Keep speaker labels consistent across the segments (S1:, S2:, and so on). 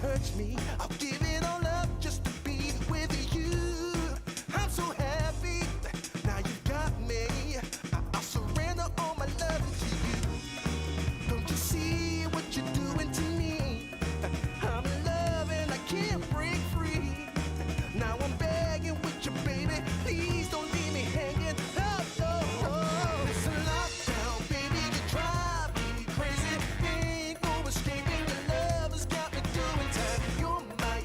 S1: search me. I'll give it all up just to be with you. I'm so happy, now you got me. I'll surrender all my love to you. Don't you see what you're doing to me? I'm in love and I can't break free. Now I'm begging with you, baby, please don't leave me hanging. Oh, oh, oh. It's a lockdown, baby, you drive me crazy. Ain't no escaping, your love has got me doing time. You're my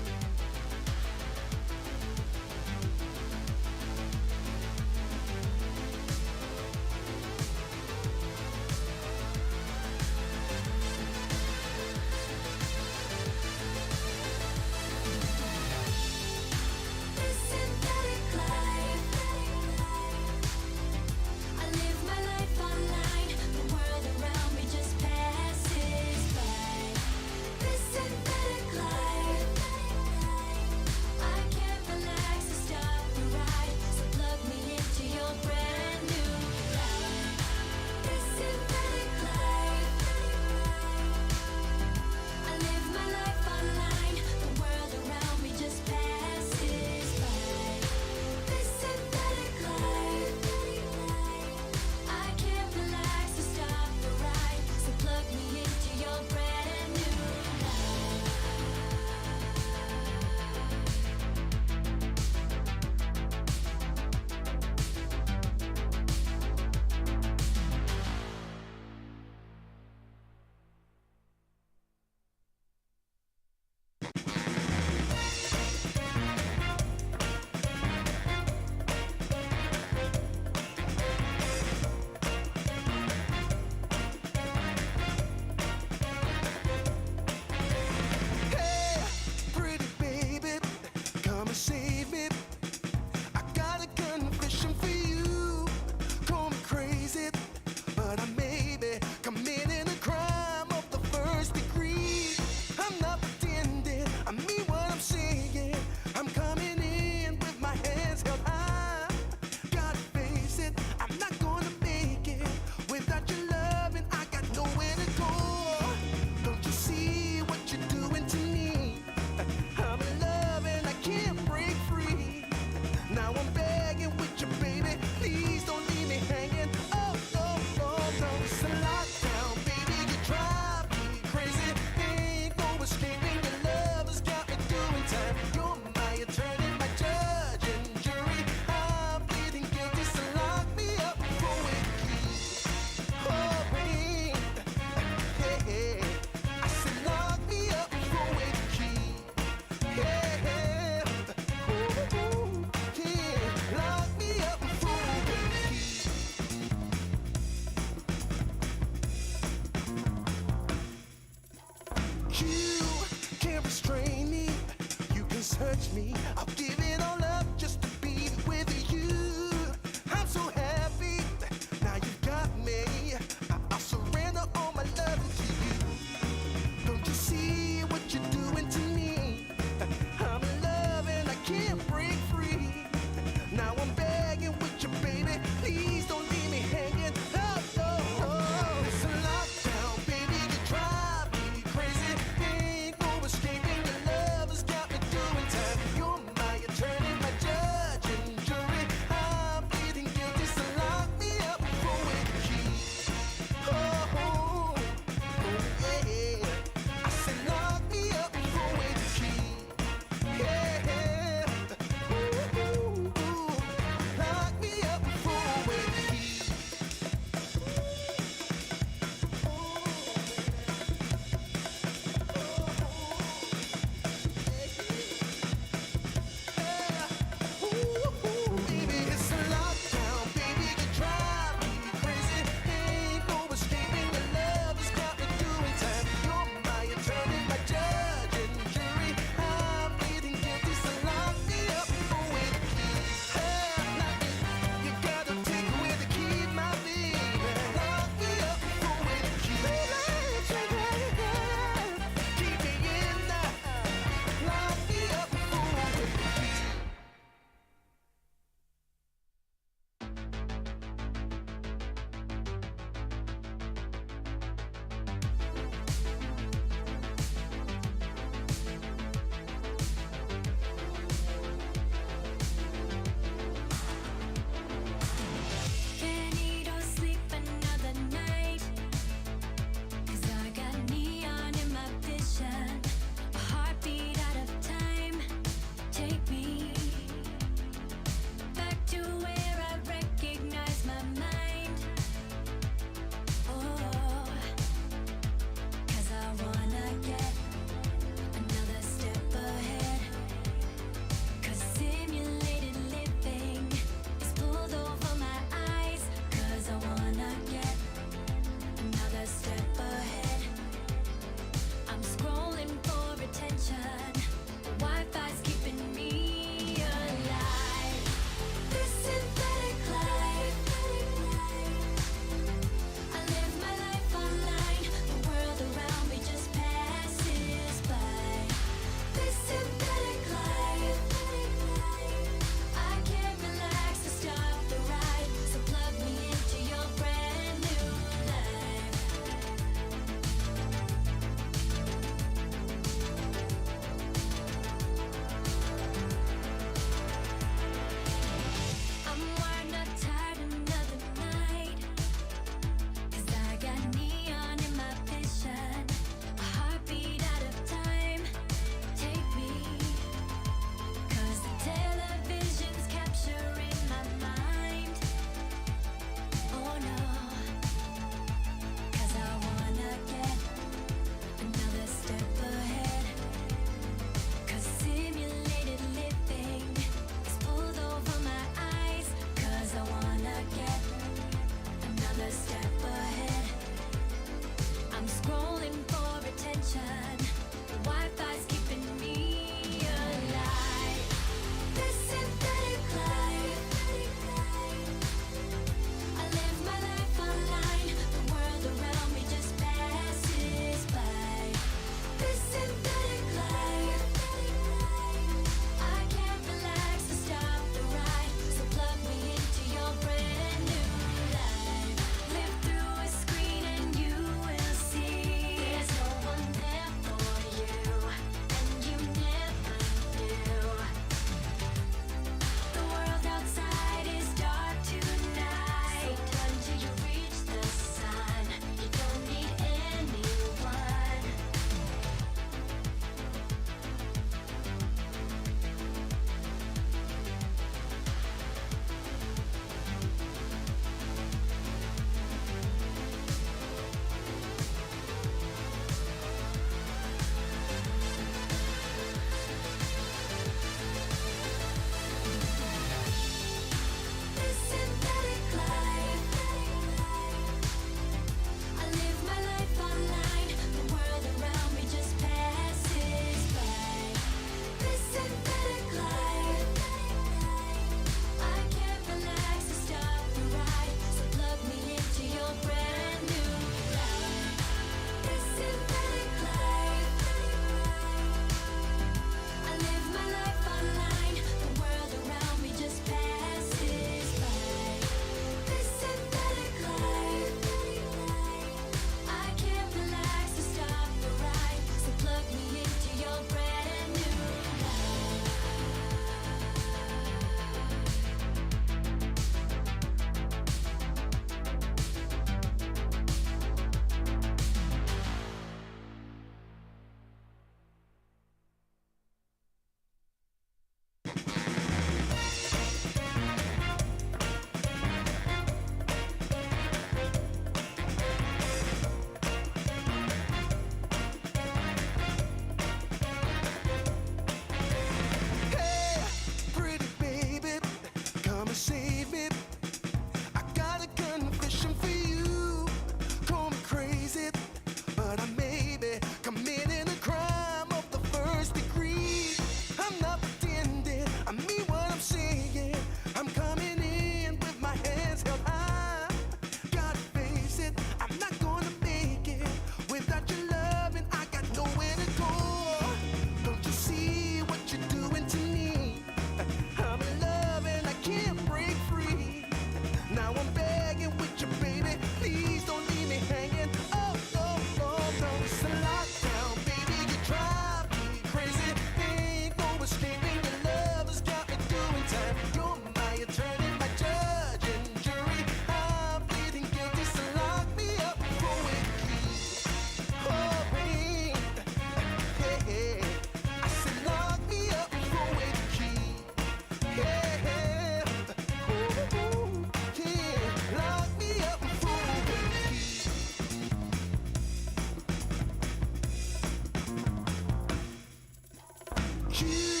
S1: You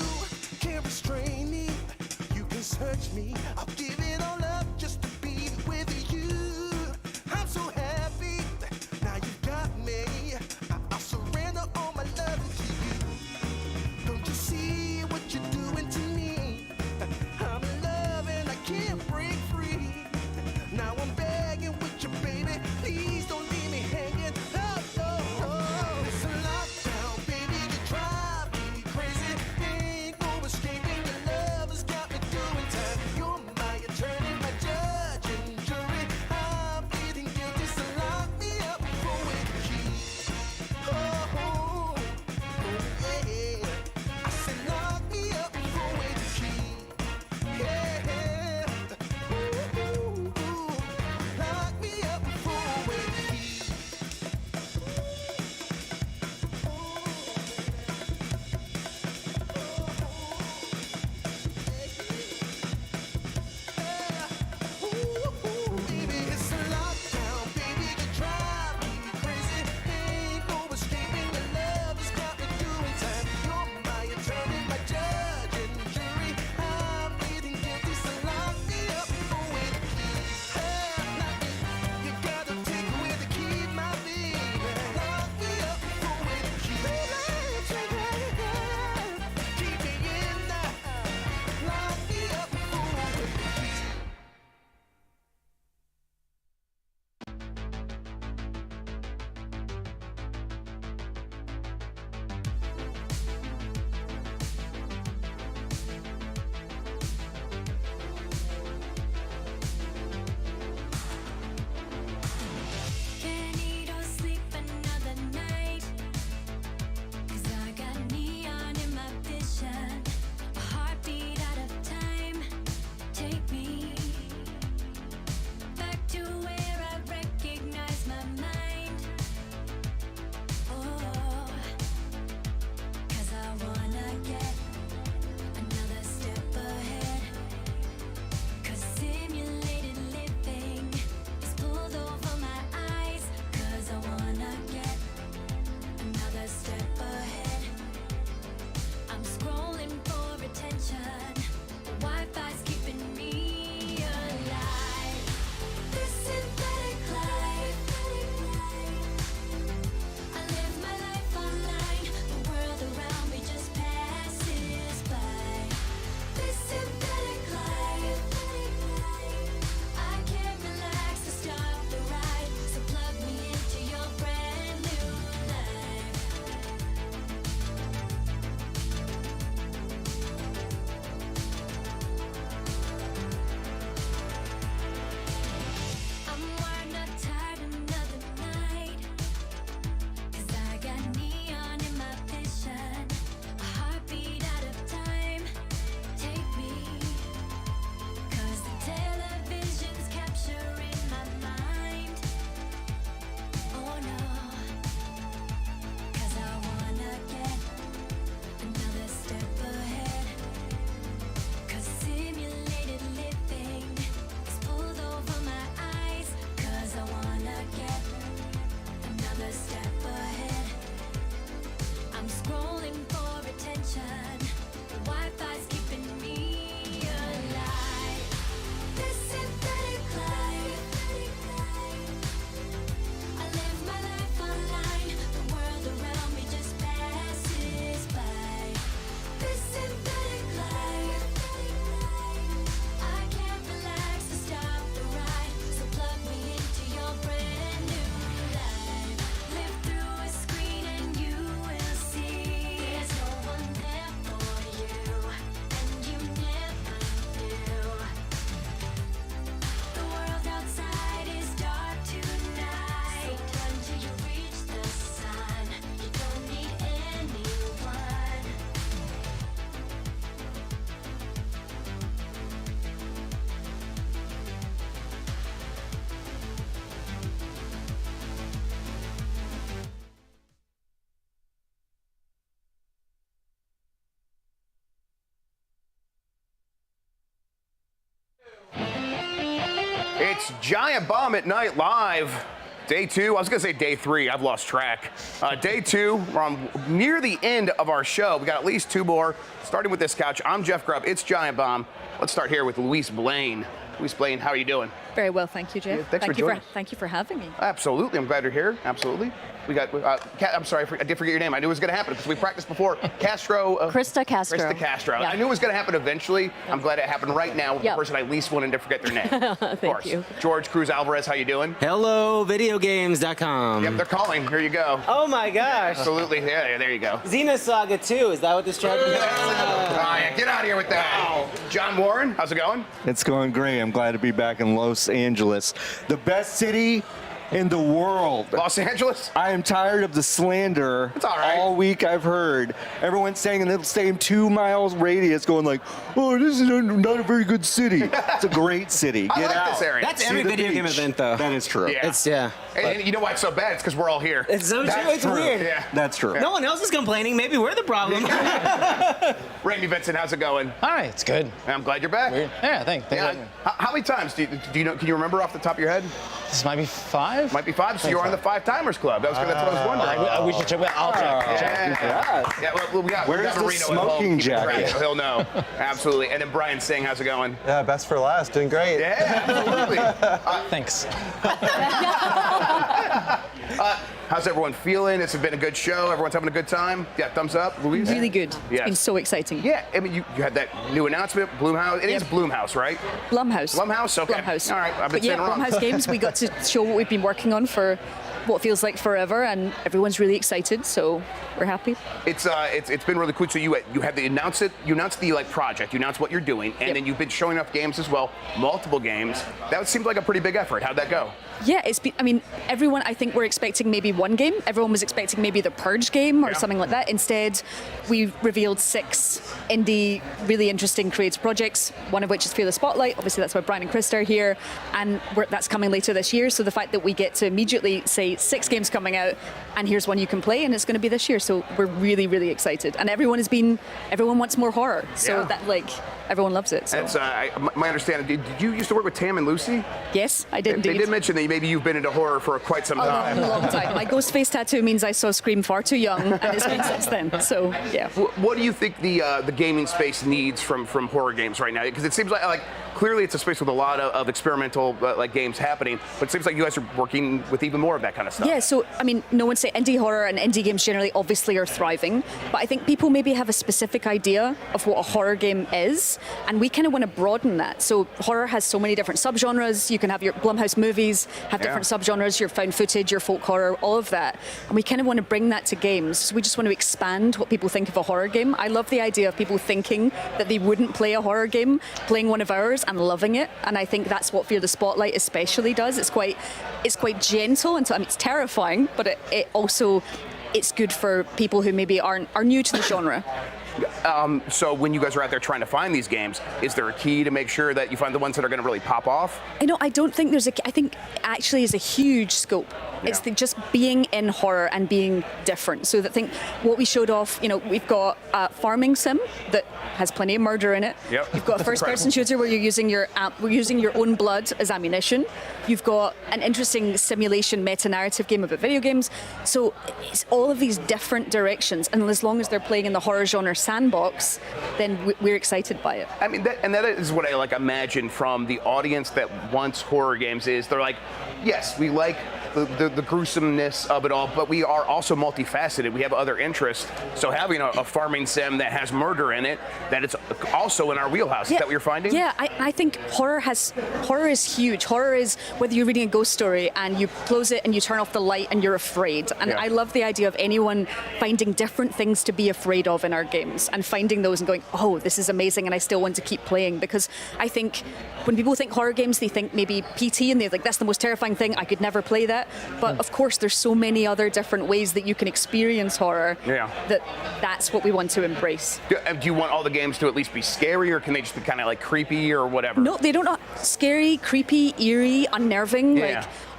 S1: can't restrain me. You can search me. I'll give it all up just to be with you. I'm so happy. Now you've got me. I'll surrender all my love to you. Don't you see what you're doing to me? I'm in love and I can't break free. Now I'm begging with you, baby. Please don't leave me hanging. Oh, oh, oh. It's a lockdown, baby. You drive me crazy. Ain't no escaping. Your love has got me doing time. You're my attorney, my judge and jury. I'm pleading guilty, so lock me up for with the key. Oh, oh, oh, yeah. I said lock me up for with the key. Yeah. Ooh, ooh, ooh. Lock me up for with the key. Baby, it's a lockdown, baby, you drive me crazy. Ain't no escaping, your love has got me doing time. You're my attorney, my judge and jury. I'm pleading guilty, so lock me up for with the key. You gotta take away the key, my baby. Lock me up for with the key. Keep me in there. Lock me up for with the key.
S2: Can't eat or sleep another night, 'cause I got neon in my vision, a heartbeat out of time. Take me back to where I recognize my mind. Oh, 'cause I wanna get another step ahead. 'Cause simulated living is pulled over my eyes. 'Cause I wanna get another step ahead. I'm scrolling for attention. Wi-Fi's keeping me alive. This synthetic life. I live my life online. The world around me just passes by. This synthetic life. I can't relax to stop the ride. So plug me into your brand new life. I'm wired, not tired, another night. 'Cause I got neon in my vision, a heartbeat out of time. Take me, 'cause the television's capturing my mind. Oh no, 'cause I wanna get another step ahead. 'Cause simulated living is pulled over my eyes. 'Cause I wanna get another step ahead. I'm scrolling for attention. Wi-Fi's keeping me alive. This synthetic life. I live my life online. The world around me just passes by. This synthetic life. I can't relax to stop the ride. So plug me into your brand new life. Live through a screen and you will see there's no one there for you, and you never knew. The world outside is dark tonight. So run till you reach the sun. You don't need anyone.
S3: It's Giant Bomb at Night live Day 2, I was going to say day 3. I've lost track. Day 2, we're on near the end of our show. We got at least 2 more, starting with this couch. I'm Jeff Grubb. It's Giant Bomb. Let's start here with Louise Blain. Louise Blain, how are you doing?
S4: Very well, thank you, Jeff.
S3: Yeah, thanks for joining us.
S4: Thank you for having me.
S3: Absolutely. I'm glad you're here. Absolutely. We got, I'm sorry, I did forget your name. I knew it was going to happen because we practiced before. Castro.
S4: Crista Castro.
S3: Crista Castro.
S4: Yeah.
S3: I knew it was going to happen eventually. I'm glad it happened right now with the person I least wanted to forget their name. Of course.
S4: you.
S3: Jurge, Cruz-Alvarez, how you doing?
S5: Hello, videogames.com.
S3: Yep, they're calling. Here you go.
S5: Oh my gosh.
S3: Absolutely. Yeah, there you go.
S5: Xenosaga 2, is that what this track is?
S3: Ryan, get out of here with that. John Warren, how's it going?
S6: It's going great. I'm glad to be back in Los Angeles, the best city in the world.
S3: Los Angeles?
S6: I am tired of the slander.
S3: It's all right.
S6: All week I've heard everyone saying in the same 2 miles radius going like, oh, this is not a very good city. It's a great city.
S3: I
S6: Get
S3: like
S6: out.
S3: this area.
S5: That's
S6: See
S5: every
S6: the
S5: video game
S6: beach.
S5: event, though.
S6: That is true.
S3: Yeah.
S5: It's,
S3: And you know why it's so bad? It's because we're all here.
S5: It's so true. It's
S6: true.
S5: weird.
S3: Yeah.
S6: That's true.
S5: No one else is complaining. Maybe we're the problem.
S3: Rayme, Vinson, how's it going?
S7: Hi, it's good.
S3: I'm glad you're back.
S7: Yeah, thanks.
S3: Yeah. How many times do you know? Can you remember off the top of your head?
S7: This might be 5.
S3: Might be 5. So you're on the 5 Timers Club. That's what I was wondering.
S7: We should check. I'll check.
S3: Yeah, well, we got
S6: Where's the
S3: Marino at
S6: smoking
S3: home keeping track,
S6: jacket?
S3: so he'll know. Absolutely. And then Bryan Singh, how's it going?
S8: Yeah, best for last. Doing great.
S3: Yeah, absolutely.
S7: Thanks.
S3: How's everyone feeling? It's been a good show. Everyone's having a good time. Yeah, thumbs up, Louise.
S4: Really good. It's
S3: Yes.
S4: been so exciting.
S3: Yeah, I mean, you had that new announcement, Blumhouse. It is Blumhouse, right?
S4: Blumhouse.
S3: Blumhouse? Okay.
S4: Blumhouse.
S3: All right, I've been
S4: But yeah,
S3: saying it wrong.
S4: Blumhouse games, we got to show what we've been working on for what feels like forever, and everyone's really excited, so we're happy.
S3: It's been really cool. So you had to announce it. You announced the project. You announced what you're doing, and then you've been showing off games as well, multiple games. That seemed like a pretty big effort. How'd that go?
S4: Yeah, it's been, I mean, everyone, I think, were expecting maybe one game. Everyone was expecting maybe the Purge game or something like that. Instead, we revealed 6 indie, really interesting creative projects, one of which is Fear the Spotlight. Obviously, that's why Bryan and Crista are here, and that's coming later this year. So the fact that we get to immediately say 6 games coming out, and here's one you can play, and it's going to be this year. So we're really, really excited. And everyone wants more horror. So that, everyone loves it. So.
S3: That's my understanding. Did you used to work with Tam and Lucy?
S4: Yes, I did indeed.
S3: They did mention that maybe you've been into horror for quite some time.
S4: A long time. My ghost face tattoo means I saw Scream far too young, and it's been since then. So yeah.
S3: What do you think the gaming space needs from horror games right now? Because it seems like clearly it's a space with a lot of experimental games happening, but it seems like you guys are working with even more of that kind of stuff.
S4: Yeah, so I mean, no one say indie horror and indie games generally obviously are thriving, but I think people maybe have a specific idea of what a horror game is, and we kind of want to broaden that. So horror has so many different subgenres. You can have your Blumhouse movies, have different subgenres, your found footage, your folk horror, all of that. And we kind of want to bring that to games. So we just want to expand what people think of a horror game. I love the idea of people thinking that they wouldn't play a horror game, playing one of ours and loving it. And I think that's what Fear the Spotlight especially does. It's quite gentle, and so, I mean, it's terrifying, but it also, it's good for people who maybe are new to the genre.
S3: So when you guys are out there trying to find these games, is there a key to make sure that you find the ones that are going to really pop off?
S4: I don't think there's I think actually is a huge scope.
S3: Yeah.
S4: It's just being in horror and being different. So that think what we showed off, we've got a farming sim that has plenty of murder in it.
S3: Yep.
S4: You've got a first-person shooter where you're using your own blood as ammunition. You've got an interesting simulation meta-narrative game about video games. So it's all of these different directions, and as long as they're playing in the horror genre sandbox, then we're excited by it.
S3: I mean, that is what I imagine from the audience that wants horror games is they're like, yes, we like the gruesomeness of it all, but we are also multifaceted. We have other interests. So having a farming sim that has murder in it, that it's also in our wheelhouse. Is that what you're finding?
S4: Yeah, I think horror is huge. Horror is whether you're reading a ghost story and you close it and you turn off the light and you're afraid. And I love the idea of anyone finding different things to be afraid of in our games and finding those and going, oh, this is amazing, and I still want to keep playing. Because I think when people think horror games, they think maybe PT, and they're like, that's the most terrifying thing, I could never play that. But of course, there's so many other different ways that you can experience horror that's what we want to embrace.
S3: Do you want all the games to at least be scary, or can they just be kind of creepy or whatever?
S4: No, they don't. Scary, creepy, eerie, unnerving,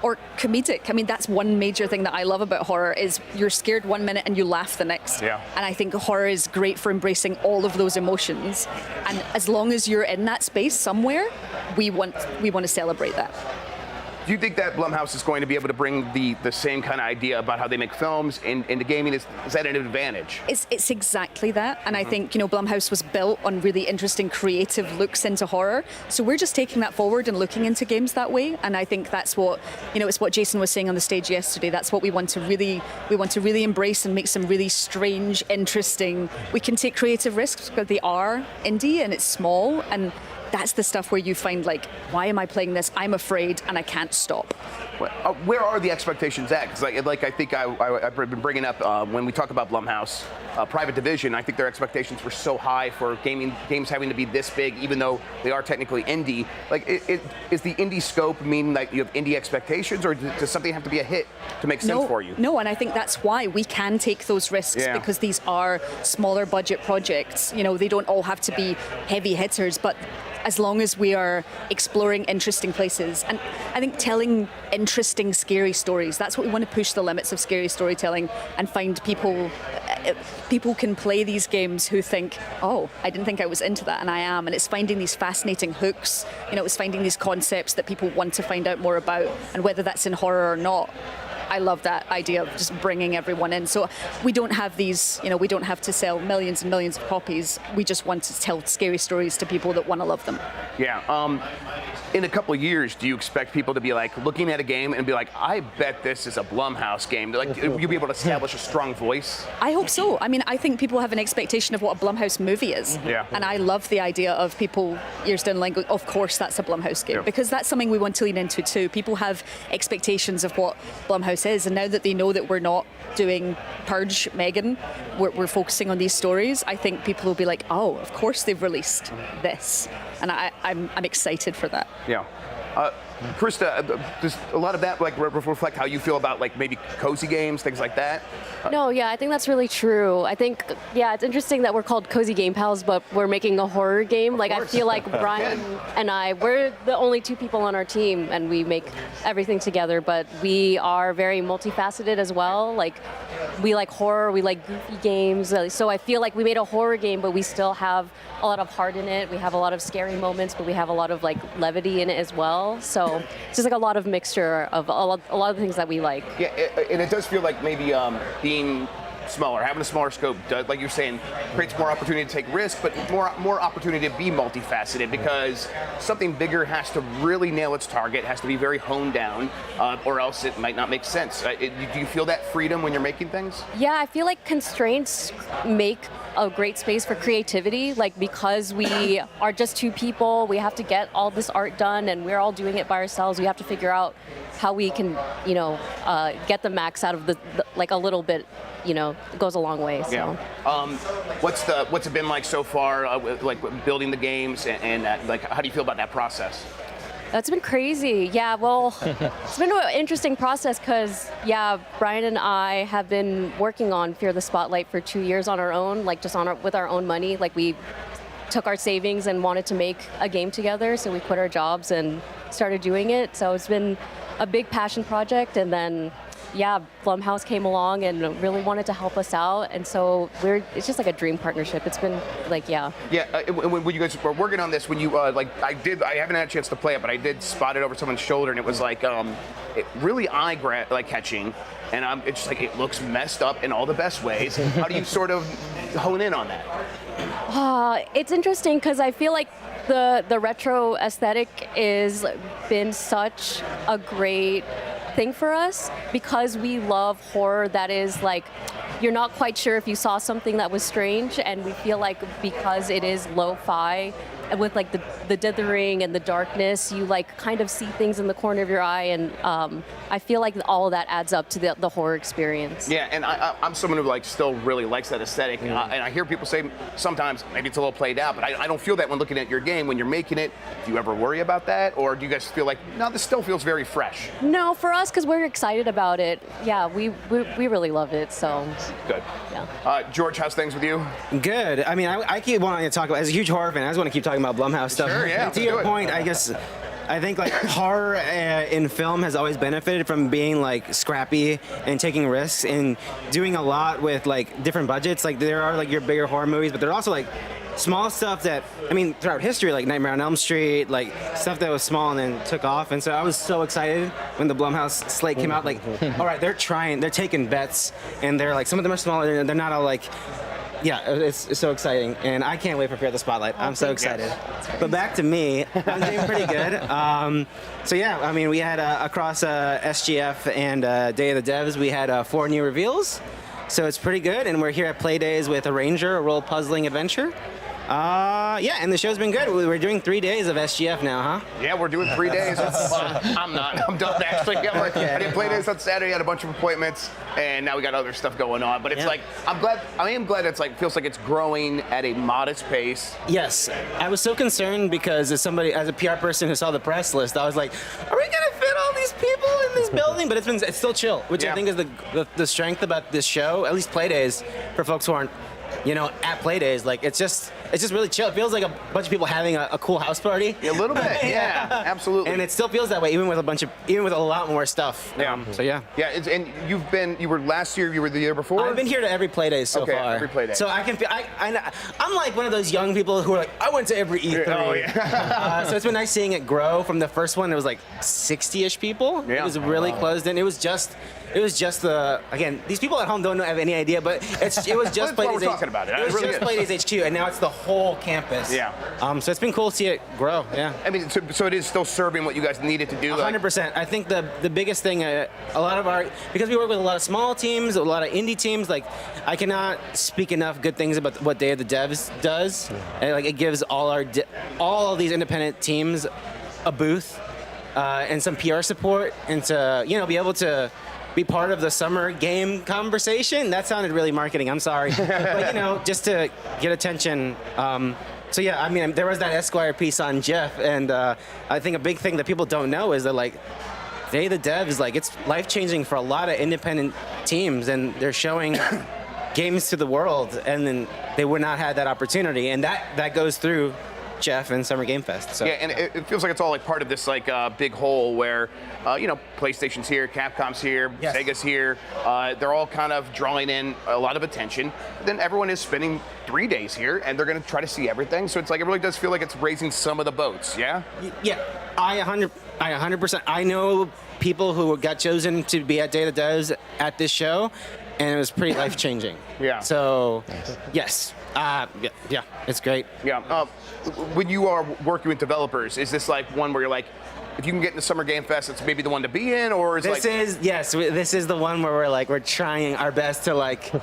S4: or comedic. I mean, that's one major thing that I love about horror is you're scared one minute and you laugh the next.
S3: Yeah.
S4: And I think horror is great for embracing all of those emotions. And as long as you're in that space somewhere, we want to celebrate that.
S3: Do you think that Blumhouse is going to be able to bring the same kind of idea about how they make films into gaming? Is that an advantage?
S4: It's exactly that, and I think Blumhouse was built on really interesting creative looks into horror, so we're just taking that forward and looking into games that way, and I think that's what it's what Jason was saying on the stage yesterday. That's what we want to really embrace and make some really strange, interesting. We can take creative risks because they are indie and it's small, and that's the stuff where you find like, why am I playing this? I'm afraid and I can't stop.
S3: Where are the expectations at? Because I think I've been bringing up when we talk about Blumhouse, Private Division, I think their expectations were so high for games having to be this big, even though they are technically indie. Like, is the indie scope mean that you have indie expectations, or does something have to be a hit to make sense for you?
S4: No, and I think that's why we can take those risks, because these are smaller budget projects. They don't all have to be heavy hitters, but as long as we are exploring interesting places. And I think telling interesting, scary stories, that's what we want to push the limits of scary storytelling and find people can play these games who think, oh, I didn't think I was into that, and I am. And it's finding these fascinating hooks, it's finding these concepts that people want to find out more about, and whether that's in horror or not. I love that idea of just bringing everyone in. So we don't have these, we don't have to sell millions and millions of copies. We just want to tell scary stories to people that want to love them.
S3: Yeah. In a couple of years, do you expect people to be like looking at a game and be like, I bet this is a Blumhouse game? Like, you'll be able to establish a strong voice?
S4: I hope so. I mean, I think people have an expectation of what a Blumhouse movie is.
S3: Yeah.
S4: And I love the idea of people years down the line going, of course that's a Blumhouse game.
S3: Yeah.
S4: Because that's something we want to lean into too. People have expectations of what Blumhouse is. And now that they know that we're not doing Purge, Megan, we're focusing on these stories, I think people will be like, oh, of course they've released this. And I'm excited for that.
S3: Yeah. Crista, does a lot of that reflect how you feel about maybe cozy games, things like that?
S8: No, yeah, I think that's really true. I think, it's interesting that we're called Cozy Game Pals, but we're making a horror game. Like, I feel like Bryan and we're the only two people on our team, and we make everything together, but we are very multifaceted as well. Like, we like horror, we like goofy games. So I feel like we made a horror game, but we still have a lot of heart in it. We have a lot of scary moments, but we have a lot of levity in it as well. So it's just a lot of mixture of a lot of things that we like.
S3: Yeah, and it does feel like maybe being smaller, having a smaller scope, like you're saying, creates more opportunity to take risks, but more opportunity to be multifaceted, because something bigger has to really nail its target, has to be very honed down, or else it might not make sense. Do you feel that freedom when you're making things?
S8: Yeah, I feel like constraints make a great space for creativity. Like, because we are just two people, we have to get all this art done, and we're all doing it by ourselves. We have to figure out how we can, get the max out of the a little bit. It goes a long way. So.
S3: Yeah. What's it been like so far, building the games, and how do you feel about that process?
S8: That's been crazy. Yeah, well, it's been an interesting process because, Bryan and I have been working on Fear the Spotlight for 2 years on our own, with our own money. Like, we took our savings and wanted to make a game together, so we quit our jobs and started doing it. So it's been a big passion project, and then Blumhouse came along and really wanted to help us out, and so it's just like a dream partnership. It's been Yeah,
S3: when you guys were working on this, when you I haven't had a chance to play it, but I did spot it over someone's shoulder, and it was it really catching, and it's just it looks messed up in all the best ways. How do you sort of hone in on that?
S8: It's interesting because I feel like the retro aesthetic has been such a great thing for us, because we love horror that is you're not quite sure if you saw something that was strange, and we feel like because it is lo-fi with the dithering and the darkness, you kind of see things in the corner of your eye, and I feel like all of that adds up to the horror experience.
S3: Yeah, and I'm someone who still really likes that aesthetic, and I hear people say sometimes maybe it's a little played out, but I don't feel that when looking at your game. When you're making it, do you ever worry about that, or do you guys feel no, this still feels very fresh?
S8: No, for us, because we're excited about it. Yeah, we really love it. So
S3: good.
S8: Yeah.
S3: Jurge, how's things with you?
S5: Good. I mean, I keep wanting to talk about, as a huge horror fan, I just want to keep talking about Blumhouse stuff.
S3: Sure, yeah.
S5: And to your point, I guess, I think horror in film has always benefited from being scrappy and taking risks and doing a lot with different budgets. There are your bigger horror movies, but there are also small stuff that, I mean, throughout history, like Nightmare on Elm Street, like stuff that was small and then took off. And so I was so excited when the Blumhouse slate came out. Like, all right, they're taking bets, and they're like, some of them are smaller, they're not all like, yeah, it's so exciting, and I can't wait for Fear the Spotlight. I'm so excited. But back to me, I'm doing pretty good. So yeah, I mean, we had across SGF and Day of the Devs, we had 4 new reveals. So it's pretty good, and we're here at Playdays with a Ranger, a role puzzling adventure. Yeah, and the show's been good. We're doing 3 days of SGF now, huh?
S3: Yeah, we're doing 3 days. I'm not. I'm done actually. I did play days on Saturday. Had a bunch of appointments, and now we got other stuff going on. But it's like I am glad it's like feels like it's growing at a modest pace.
S5: Yes, I was so concerned because as a PR person who saw the press list, I was like, are we gonna fit all these people in this building? But it's still chill, which I think is the strength about this show. At least Playdays for folks who aren't, at Playdays, like it's just really chill. It feels like a bunch of people having a cool house party.
S3: A little bit, yeah, absolutely.
S5: And it still feels that way, even with a lot more stuff.
S3: Yeah.
S5: So yeah.
S3: Yeah, and you were last year, you were the year before?
S5: I've been here to every Playday so far.
S3: Every Playday.
S5: So I can feel, I'm like one of those young people who are like, I went to every E3.
S3: Oh, yeah.
S5: So it's been nice seeing it grow. From the first one, there was like 60-ish people.
S3: Yeah.
S5: It was really closed in. It was just again, these people at home don't have any idea, but it was just
S3: That's why
S5: Playdays.
S3: we're talking about it.
S5: It was
S3: really
S5: just Playdays HQ, and now it's the whole campus.
S3: Yeah.
S5: So it's been cool to see it grow. Yeah.
S3: I mean, so it is still serving what you guys needed to do.
S5: 100%. I think the biggest thing, a lot of because we work with a lot of small teams, a lot of indie teams, like I cannot speak enough good things about what Day of the Devs does. And, like it gives all these independent teams a booth and some PR support, and to be able to be part of the summer game conversation. That sounded really marketing. I'm sorry, but just to get attention. So yeah, I mean, there was that Esquire piece on Jeff, and I think a big thing that people don't know is that like Day of the Devs, like it's life-changing for a lot of independent teams, and they're showing games to the world, and then they would not have that opportunity, and that goes through Jeff and Summer Game Fest. So.
S3: Yeah, and it feels like it's all like part of this like big whole where PlayStation's here, Capcom's here,
S5: Yes.
S3: Sega's here. They're all kind of drawing in a lot of attention. Then everyone is spending 3 days here, and they're going to try to see everything. So it's like it really does feel like it's raising some of the boats. Yeah.
S5: Yeah, I 100%. I know people who got chosen to be at Day of the Devs at this show, and it was pretty life-changing.
S3: Yeah.
S5: So, yes. Yeah, it's great.
S3: Yeah. When you are working with developers, is this like one where you're like, if you can get into Summer Game Fest, it's maybe the one to be in, or is
S5: This is the one where we're trying our best to like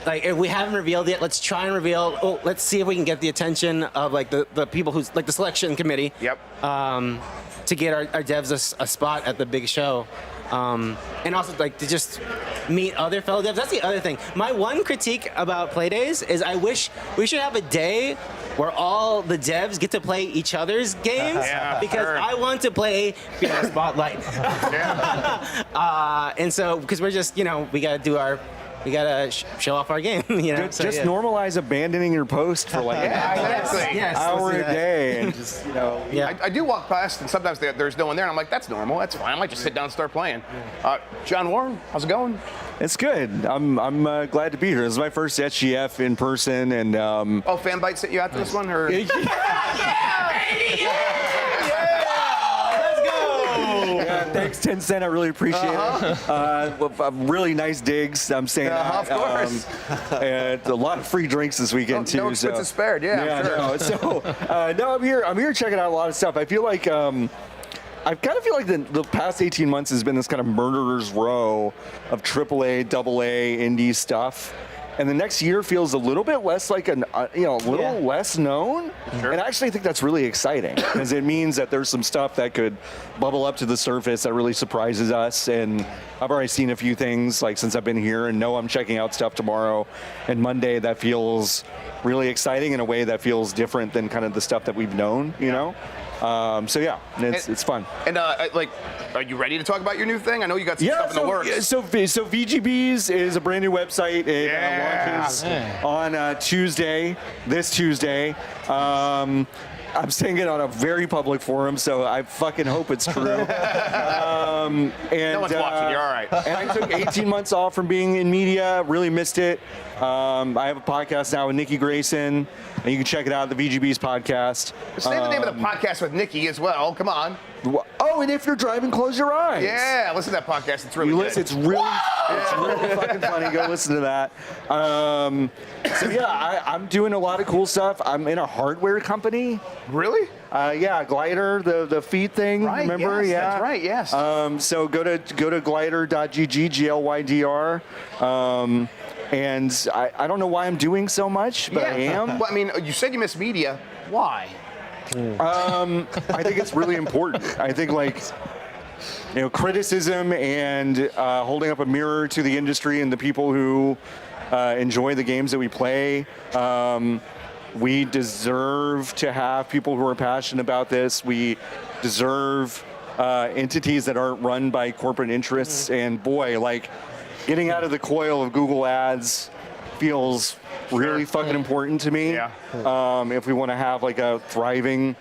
S5: if we haven't revealed yet, let's try and reveal. Oh, let's see if we can get the attention of like the people who's like the selection committee.
S3: Yep.
S5: To get our devs a spot at the big show. And also like to just meet other fellow devs. That's the other thing. My one critique about Playdays is I wish we should have a day where all the devs get to play each other's games, because I want to play Fear the Spotlight. And so because we're just we gotta show off our game.
S6: Just normalize abandoning your post for like
S3: exactly.
S5: Yes,
S6: hour
S5: let's do
S6: a
S5: that.
S6: day and just
S5: Yeah.
S3: I do walk past, and sometimes there's no one there, and I'm like, that's normal, that's fine. I might just sit down and start playing. John Warren, how's it going?
S6: It's good. I'm glad to be here. This is my first SGF in person, and
S3: Fanbyte sent you out to this one, or?
S6: thanks, 10 Cent. I really appreciate it. Really nice digs. I'm saying
S3: of course.
S6: And a lot of free drinks this weekend too.
S3: No expenses spared. Yeah, sure.
S6: No. So no, I'm here checking out a lot of stuff. I feel like I kind of feel like the past 18 months has been this kind of murderer's row of AAA, AA, indie stuff. And the next year feels a little bit less like less known.
S3: Sure.
S6: And I actually think that's really exciting because it means that there's some stuff that could bubble up to the surface that really surprises us. And I've already seen a few things like since I've been here, and know I'm checking out stuff tomorrow and Monday that feels really exciting in a way that feels different than kind of the stuff that we've known, So yeah, it's fun.
S3: And are you ready to talk about your new thing? I know you got some stuff in the works.
S6: So VGBs is a brand new website. It launches on this Tuesday. I'm saying it on a very public forum, so I fucking hope it's true. And,
S3: No one's watching. You're all right.
S6: And I took 18 months off from being in media. Really missed it. I have a podcast now with Nikki Grayson, and you can check it out, the VGB's podcast.
S3: Say the name of the podcast with Nikki as well. Come on.
S6: Oh, and if you're driving, close your eyes.
S3: Yeah, listen to that podcast. It's really good.
S6: It's really fucking funny. Go listen to that. So yeah, I'm doing a lot of cool stuff. I'm in a hardware company.
S3: Really?
S6: Yeah, Glider, the feed thing.
S3: Right.
S6: Remember?
S3: Yes,
S6: Yeah.
S3: That's right. Yes.
S6: So go to glider.gg, GLYDR. And I don't know why I'm doing so much, but I am.
S3: Well, I mean, you said you miss media. Why?
S6: I think it's really important. I think criticism and holding up a mirror to the industry and the people who enjoy the games that we play. We deserve to have people who are passionate about this. We deserve entities that aren't run by corporate interests. And boy, getting out of the coil of Google Ads feels really fucking important to me.
S3: Yeah.
S6: If we want to have a thriving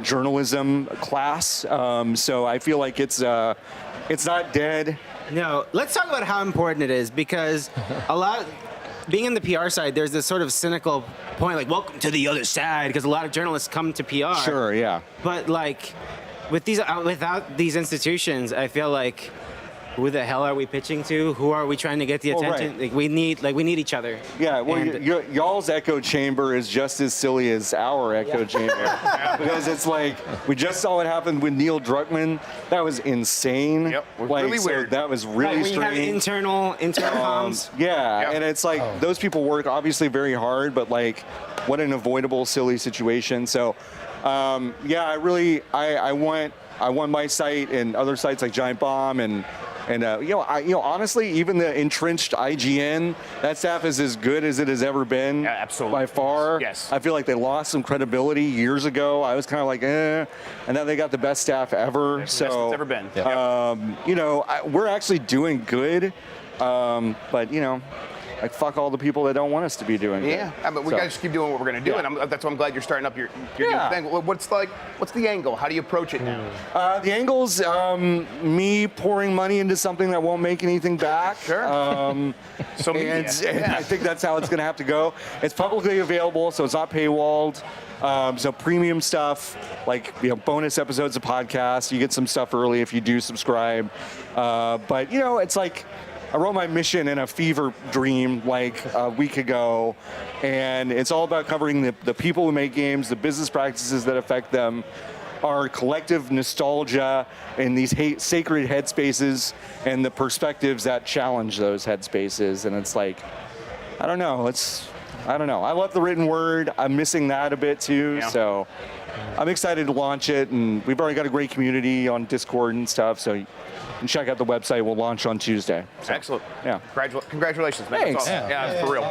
S6: journalism class. So I feel like it's not dead.
S5: No, let's talk about how important it is, because being in the PR side, there's this sort of cynical point, welcome to the other side, because a lot of journalists come to PR.
S6: Sure, yeah.
S5: But without these institutions, I feel like, who the hell are we pitching to? Who are we trying to get the attention?
S6: Right.
S5: We need each other.
S6: Yeah, well, y'all's echo chamber is just as silly as our echo chamber, because it's we just saw what happened with Neil Druckmann. That was insane.
S3: Yep, really weird.
S6: That was really
S5: We have
S6: strange.
S5: internal comms.
S6: Yeah,
S3: Yep.
S6: and it's those people work obviously very hard, but what an avoidable, silly situation. So, yeah, I want my site and other sites like Giant Bomb and honestly, even the entrenched IGN, that staff is as good as it has ever been.
S3: Yeah, absolutely.
S6: By far.
S3: Yes.
S6: I feel like they lost some credibility years ago. I was kind of and now they got the best staff ever.
S3: Best it's ever been.
S6: We're actually doing good, but fuck all the people that don't want us to be doing good.
S3: Yeah, but we got to just keep doing what we're going to do, and that's why I'm glad you're starting up your new thing. What's the angle? How do you approach it now?
S6: The angle's me pouring money into something that won't make anything back.
S3: Sure. So
S6: and I think that's how it's going to have to go. It's publicly available, so it's not paywalled. So premium stuff, bonus episodes of podcasts. You get some stuff early if you do subscribe. But it's I wrote my mission in a fever dream a week ago, and it's all about covering the people who make games, the business practices that affect them, our collective nostalgia in these sacred headspaces, and the perspectives that challenge those headspaces. And it's I don't know. I don't know. I love the written word. I'm missing that a bit too.
S3: Yeah.
S6: So I'm excited to launch it, and we've already got a great community on Discord and stuff. So. And check out the website. We'll launch on Tuesday. So,
S3: excellent.
S6: Yeah.
S3: Congratulations, man.
S6: Thanks.
S3: That's awesome. Yeah, for real.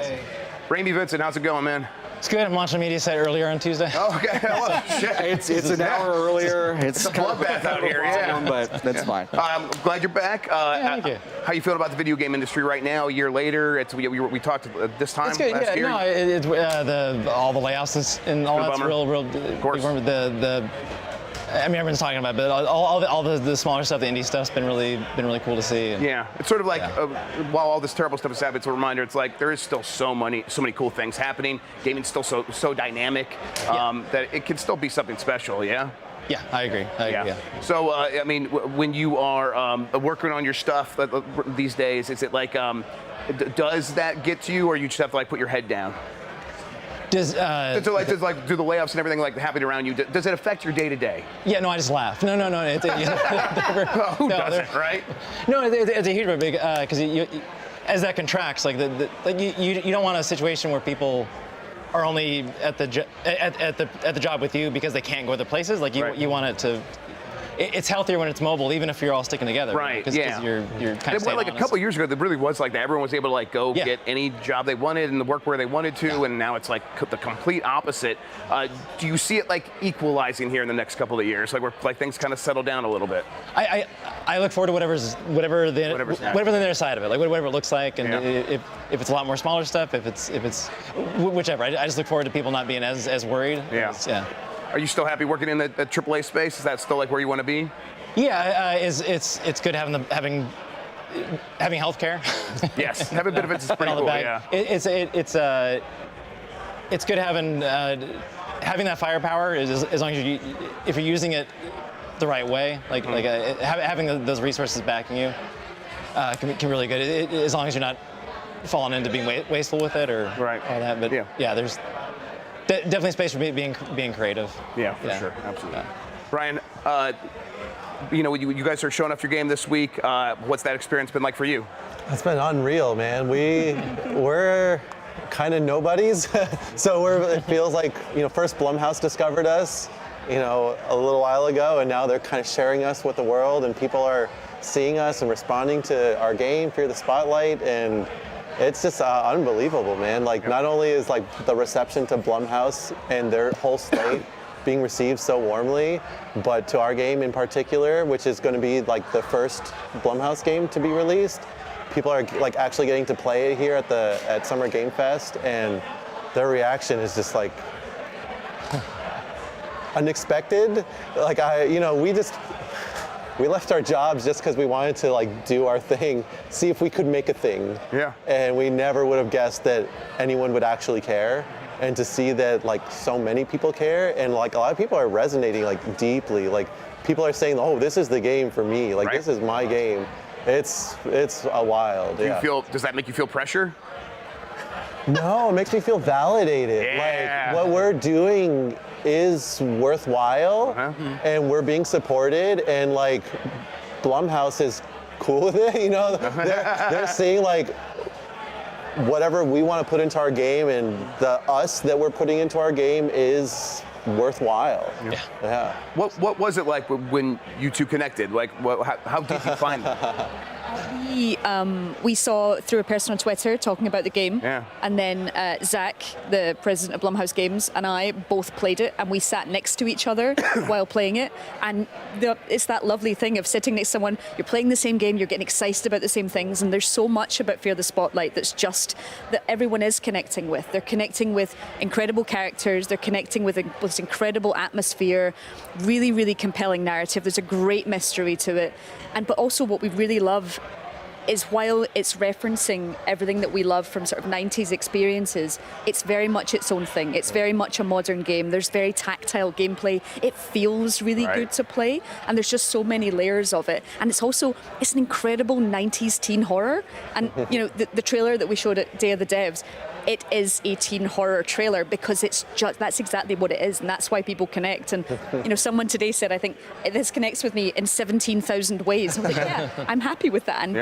S3: Rayme, Vinson, how's it going, man?
S7: It's good. I'm launching a media site earlier on Tuesday.
S3: Oh, okay. Well, shit.
S6: It's an hour earlier. It's
S3: a bloodbath out here, yeah.
S6: But that's fine.
S3: I'm glad you're back.
S7: Thank you.
S3: How you feel about the video game industry right now? A year later, we talked this time
S7: It's good.
S3: last year.
S7: All the layoffs and all that's
S3: bummer.
S7: real.
S3: Of course.
S7: Everyone's talking about it, but all the smaller stuff, the indie stuff's been really cool to see.
S3: Yeah, it's sort of while all this terrible stuff is happening, it's a reminder. It's there is still so many cool things happening. Gaming's still so dynamic that it can still be something special. Yeah.
S7: Yeah, I agree. Yeah.
S3: So, when you are working on your stuff these days, is it does that get to you, or you just have to put your head down?
S7: Does
S3: do the layoffs and everything happening around you? Does it affect your day to day?
S7: Yeah, no, I just laugh. No.
S3: Who doesn't, right?
S7: No, it's a huge big because as that contracts, you don't want a situation where people are only at the job with you because they can't go other places. You want it to. It's healthier when it's mobile, even if you're all sticking together.
S3: Right.
S7: Because you're kind of staying
S3: a
S7: honest.
S3: couple of years ago, it really was like that. Everyone was able to go get any job they wanted and work where they wanted to, and now it's the complete opposite. Do you see it equalizing here in the next couple of years, where things kind of settle down a little bit?
S7: I look forward to whatever the other side of it, whatever it looks like, and if it's a lot more smaller stuff, if it's whichever. I just look forward to people not being as worried.
S3: Yeah. Are you still happy working in the AAA space? Is that still like where you want to be?
S7: Yeah, it's good having having healthcare.
S3: Yes, having benefits is pretty
S7: all the
S3: cool.
S7: bag.
S3: Yeah.
S7: It's good having that firepower as long as if you're using it the right way, having those resources backing you can be really good. As long as you're not falling into being wasteful with it or all that. But yeah, there's definitely space for being creative.
S3: Yeah, for sure, absolutely. Bryan, you guys are showing off your game this week. What's that experience been like for you?
S9: It's been unreal, man. We're kind of nobodies, so it feels like first Blumhouse discovered us, a little while ago, and now they're kind of sharing us with the world, and people are seeing us and responding to our game, Fear the Spotlight, and it's just unbelievable, man. Not only is the reception to Blumhouse and their whole slate being received so warmly, but to our game in particular, which is going to be the first Blumhouse game to be released. People are actually getting to play it here at Summer Game Fest, and their reaction is just unexpected. We left our jobs just because we wanted to do our thing, see if we could make a thing.
S3: Yeah.
S9: And we never would have guessed that anyone would actually care. And to see that so many people care, and a lot of people are resonating deeply. People are saying, "Oh, this is the game for me. This is my game." It's a wild.
S3: Does that make you feel pressure?
S9: No, it makes me feel validated.
S3: Yeah.
S9: What we're doing is worthwhile, and we're being supported, and Blumhouse is cool with it. They're seeing whatever we want to put into our game, and the us that we're putting into our game is worthwhile. Yeah.
S3: What was it like when you two connected? How did you find them?
S4: We saw through a person on Twitter talking about the game,
S3: Yeah.
S4: and then Zach, the president of Blumhouse Games, and I both played it, and we sat next to each other while playing it, and it's that lovely thing of sitting next to someone, you're playing the same game, you're getting excited about the same things, and there's so much about Fear the Spotlight that's just that everyone is connecting with. They're connecting with incredible characters, they're connecting with this incredible atmosphere, really, really compelling narrative. There's a great mystery to it, but also what we really love is while it's referencing everything that we love from sort of 90s experiences, it's very much its own thing. It's very much a modern game. There's very tactile gameplay. It feels really good to play, and there's just so many layers of it. And it's an incredible 90s teen horror. And the trailer that we showed at Day of the Devs, it is a teen horror trailer because that's exactly what it is, and that's why people connect. And someone today said, I think this connects with me in 17,000 ways. I was like, yeah, I'm happy with that. And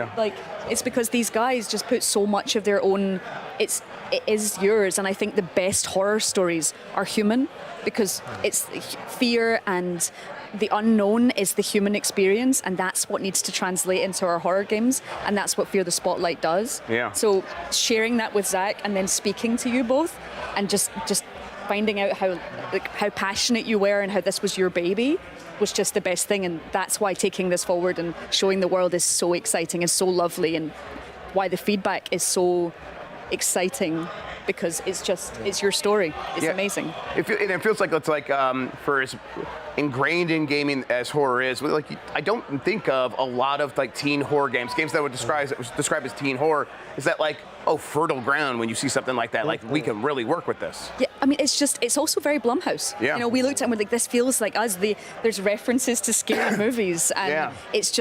S4: it's because these guys just put so much of their own. It is yours, and I think the best horror stories are human because it's fear and the unknown is the human experience, and that's what needs to translate into our horror games, and that's what Fear the Spotlight does.
S3: Yeah.
S4: So sharing that with Zach and then speaking to you both and just finding out how passionate you were and how this was your baby was just the best thing, and that's why taking this forward and showing the world is so exciting and so lovely, and why the feedback is so exciting. Because it's your story. It's amazing.
S3: It feels like it's for as ingrained in gaming as horror is. I don't think of a lot of teen horror games that would describe as teen horror. Is that fertile ground when you see something like that? We can really work with this.
S4: Yeah, I mean it's also very Blumhouse.
S3: Yeah.
S4: We looked at it and we're this feels like us. There's references to scary movies, and it's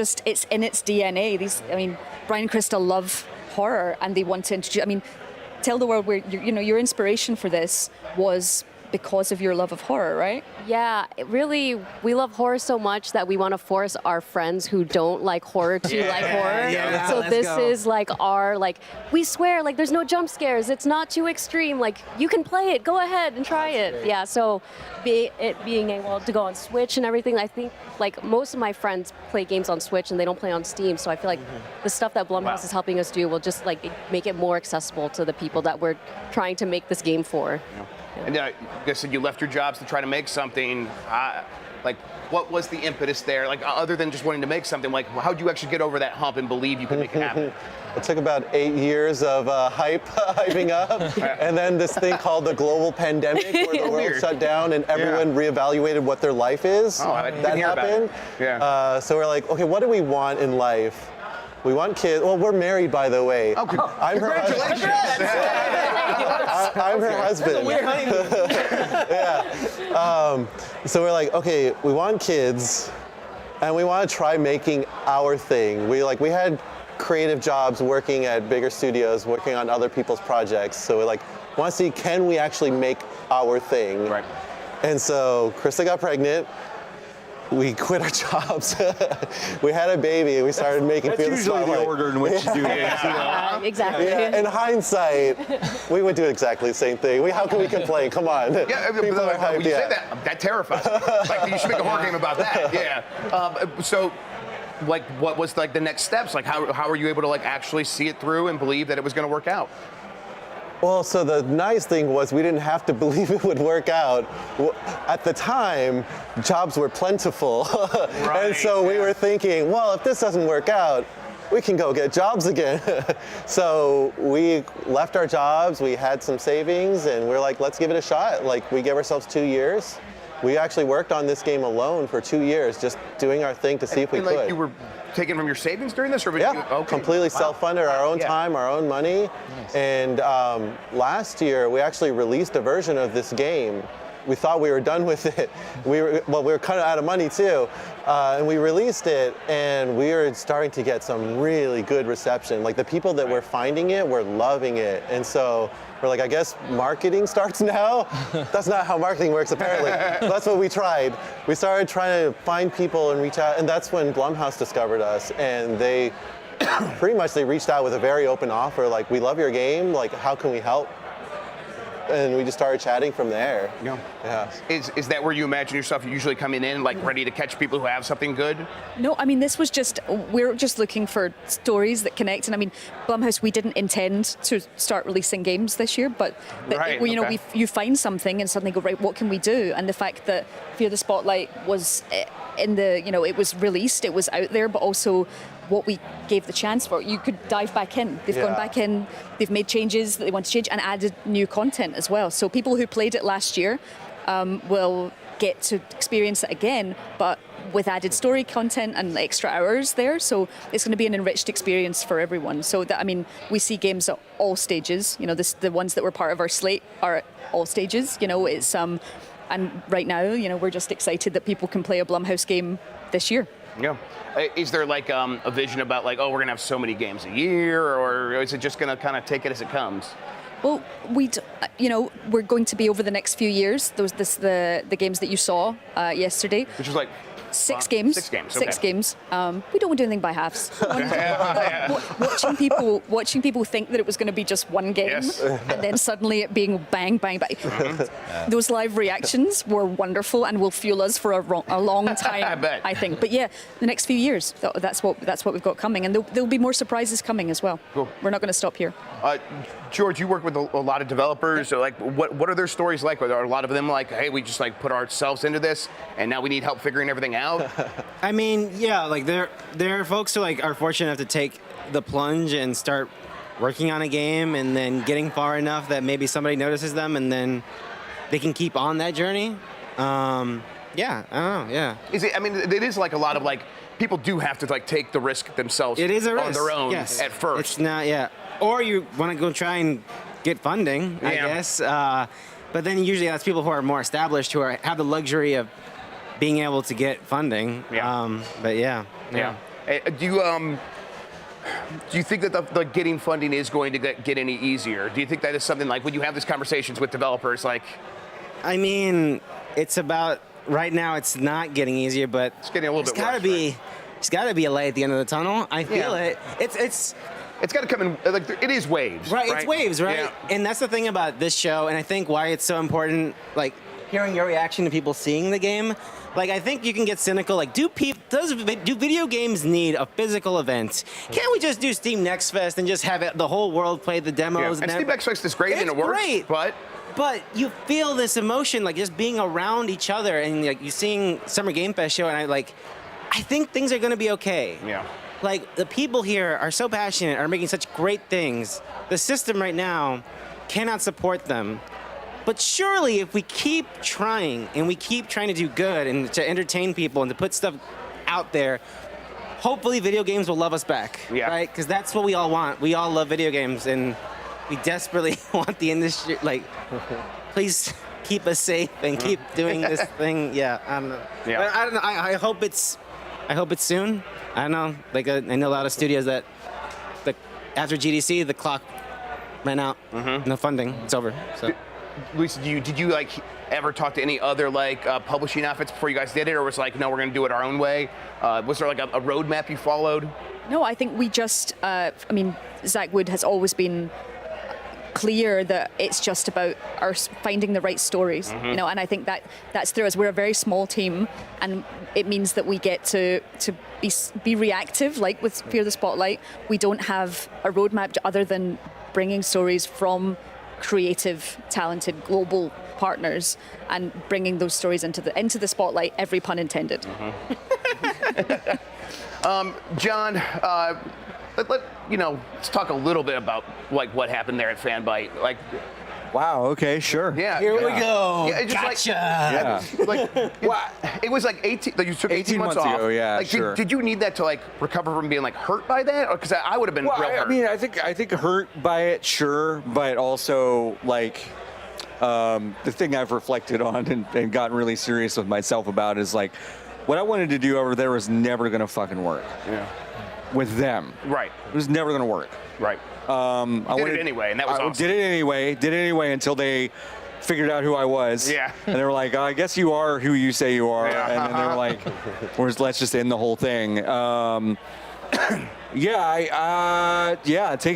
S4: in its DNA. Bryan and Crista love horror, and they want to introduce. Tell the world where your inspiration for this was because of your love of horror, right?
S8: Yeah, we love horror so much that we want to force our friends who don't like horror to like horror.
S5: Yeah,
S8: so
S5: let's
S8: this
S5: go.
S8: is our we swear there's no jump scares. It's not too extreme. You can play it. Go ahead and try it. Yeah. So being able to go on Switch and everything, I think most of my friends play games on Switch and they don't play on Steam. So I feel the stuff that Blumhouse is helping us do will just make it more accessible to the people that we're trying to make this game for.
S3: Yeah. And like I said, you left your jobs to try to make something. Like, what was the impetus there? Like, other than just wanting to make something, like, how did you actually get over that hump and believe you could make it happen?
S9: It took about 8 years of hyping up, and then this thing called the global pandemic, where the world
S3: Weird.
S9: shut down and everyone reevaluated what their life is.
S3: Oh, I didn't
S9: that
S3: hear about
S9: happened.
S3: it. Yeah.
S9: So we're like, okay, what do we want in life? We want kids. Well, we're married, by the way.
S3: Oh,
S9: I'm her husband. I'm her husband. Yeah. So we're like, okay, we want kids, and we want to try making our thing. We had creative jobs working at bigger studios, working on other people's projects. So we're like, want to see, can we actually make our thing?
S3: Right.
S9: And so Crista got pregnant. We quit our jobs. We had a baby, and we started making.
S6: That's usually the order in which you do things.
S8: Exactly.
S9: Yeah, in hindsight, we would do exactly the same thing. How can we complain? Come on.
S3: Yeah,
S9: People are hyped,
S3: when you say that terrifies me. Like, you should make a horror game about that. Yeah. So, like, what was like the next steps? Like, how were you able to like actually see it through and believe that it was going to work out?
S9: Well, so the nice thing was we didn't have to believe it would work out. At the time, jobs were plentiful.
S3: Right,
S9: and so we were thinking, well, if this doesn't work out, we can go get jobs again. So we left our jobs, we had some savings, and we're like, let's give it a shot. Like, we gave ourselves 2 years. We actually worked on this game alone for 2 years, just doing our thing to see if we
S3: and,
S9: could.
S3: like, you were taking from your savings during this, or were
S9: Yeah,
S3: you, okay.
S9: completely self-funded, our own time, our own money. Nice. And last year, we actually released a version of this game. We thought we were done with it. We were kind of out of money too. And we released it, and we are starting to get some really good reception. Like, the people that were finding it were loving it. And so we're like, I guess marketing starts now? That's not how marketing works, apparently. That's what we tried. We started trying to find people and reach out, and that's when Blumhouse discovered us. And they pretty much, they reached out with a very open offer, like, we love your game, like, how can we help? And we just started chatting from there.
S3: Yeah.
S9: Yeah.
S3: Is that where you imagine yourself usually coming in, like ready to catch people who have something good?
S4: No, I mean, we're just looking for stories that connect. And I mean, Blumhouse, we didn't intend to start releasing games this year, but
S3: Right,
S4: you know,
S3: okay.
S4: you find something and suddenly go, right, what can we do? And the fact that Fear the Spotlight was in the, you know, it was released, it was out there, but also what we gave the chance for, you could dive back in. They've gone back in, they've made changes that they want to change and added new content as well. So people who played it last year will get to experience it again, but with added story content and extra hours there. So it's going to be an enriched experience for everyone. So that, I mean, we see games at all stages. You know, the ones that were part of our slate are at all stages. You know, it's and right now, you know, we're just excited that people can play a Blumhouse game this year.
S3: Yeah. Is there like a vision about like, oh, we're gonna have so many games a year, or is it just gonna kind of take it as it comes?
S4: Well, we're going to be over the next few years. The games that you saw yesterday.
S3: Which was like
S4: 6 games.
S3: 6 games.
S4: Six
S3: Okay.
S4: games. We don't want to do anything by halves. Watching people think that it was going to be just one game,
S3: Yes.
S4: and then suddenly it being bang, bang, bang. Those live reactions were wonderful and will fuel us for a long time.
S3: I bet.
S4: I think. But yeah, the next few years, that's what we've got coming, and there'll be more surprises coming as well.
S3: Cool.
S4: We're not going to stop here.
S3: Jurge, you work with a lot of developers. So like, what are their stories like? Are a lot of them like, hey, we just like put ourselves into this, and now we need help figuring everything out?
S5: I mean, yeah, like there are folks who like are fortunate enough to take the plunge and start working on a game, and then getting far enough that maybe somebody notices them, and then they can keep on that journey. Yeah, I don't know. Yeah.
S3: Is it? I mean, it is like a lot of like people do have to like take the risk themselves.
S5: It is a risk
S3: on their own
S5: yes.
S3: at first.
S5: It's not, yeah. Or you want to go try and get funding, I
S3: Yeah.
S5: guess. But then usually that's people who are more established, who have the luxury of being able to get funding.
S3: Yeah.
S5: But yeah.
S3: Yeah. Do you think that the getting funding is going to get any easier? Do you think that is something like when you have these conversations with developers, like?
S5: I mean, it's about right now. It's not getting easier, but
S3: It's getting a little bit
S5: gotta
S3: worse,
S5: be.
S3: right?
S5: It's got to be a light at the end of the tunnel. I feel
S3: Yeah.
S5: it.
S3: It's got to come in, like, it is waves.
S5: Right, it's waves, right?
S3: Yeah.
S5: And that's the thing about this show, and I think why it's so important, like, hearing your reaction to people seeing the game. Like, I think you can get cynical, like, do video games need a physical event? Can't we just do Steam Next Fest and just have the whole world play the
S3: Yeah.
S5: demos?
S3: And Steam Next Fest is great and
S5: It's
S3: it works,
S5: great.
S3: but
S5: But you feel this emotion, like just being around each other, and like you seeing Summer Game Fest show, and I think things are gonna be okay.
S3: Yeah.
S5: Like the people here are so passionate, are making such great things. The system right now cannot support them. But surely if we keep trying and we keep trying to do good and to entertain people and to put stuff out there, hopefully video games will love us back.
S3: Yeah.
S5: Right? Because that's what we all want. We all love video games, and we desperately want the industry, like, please keep us safe and keep doing this thing. Yeah, I don't know.
S3: Yeah.
S5: But I don't know. I hope it's soon. I don't know. Like, I know a lot of studios that, after GDC, the clock ran out. No funding. It's over. So.
S3: Louise, did you like ever talk to any other like publishing outfits before you guys did it, or was like, no, we're gonna do it our own way? Was there like a roadmap you followed?
S4: No, I think we just, Zach Wood has always been clear that it's just about finding the right stories, you know, and I think that's through us. We're a very small team, and it means that we get to be reactive, like with Fear the Spotlight. We don't have a roadmap other than bringing stories from creative, talented, global partners and bringing those stories into the spotlight, every pun intended.
S3: John, let's talk a little bit about like what happened there at Fanbyte. Like,
S6: Wow. Okay. Sure.
S3: yeah,
S5: Here we go.
S3: Yeah, just
S5: Gotcha.
S3: it was like 18. Like you took 18 months
S6: months
S3: off.
S6: ago, yeah,
S3: Like,
S6: sure.
S3: did you need that to like recover from being like hurt by that? Because I would have been
S6: Well,
S3: real hurt.
S6: I mean, I think hurt by it, sure, but also like the thing I've reflected on and gotten really serious with myself about is like what I wanted to do over there was never gonna fucking work
S3: yeah.
S6: with them.
S3: Right.
S6: It was never gonna work.
S3: Right.
S6: I
S3: Did it anyway, and that was
S6: I
S3: awesome.
S6: Did it anyway until they figured out who I was.
S3: Yeah.
S6: And they were like, I guess you are who you say you are.
S3: Yeah.
S6: And then they were like, let's just end the whole thing. Taking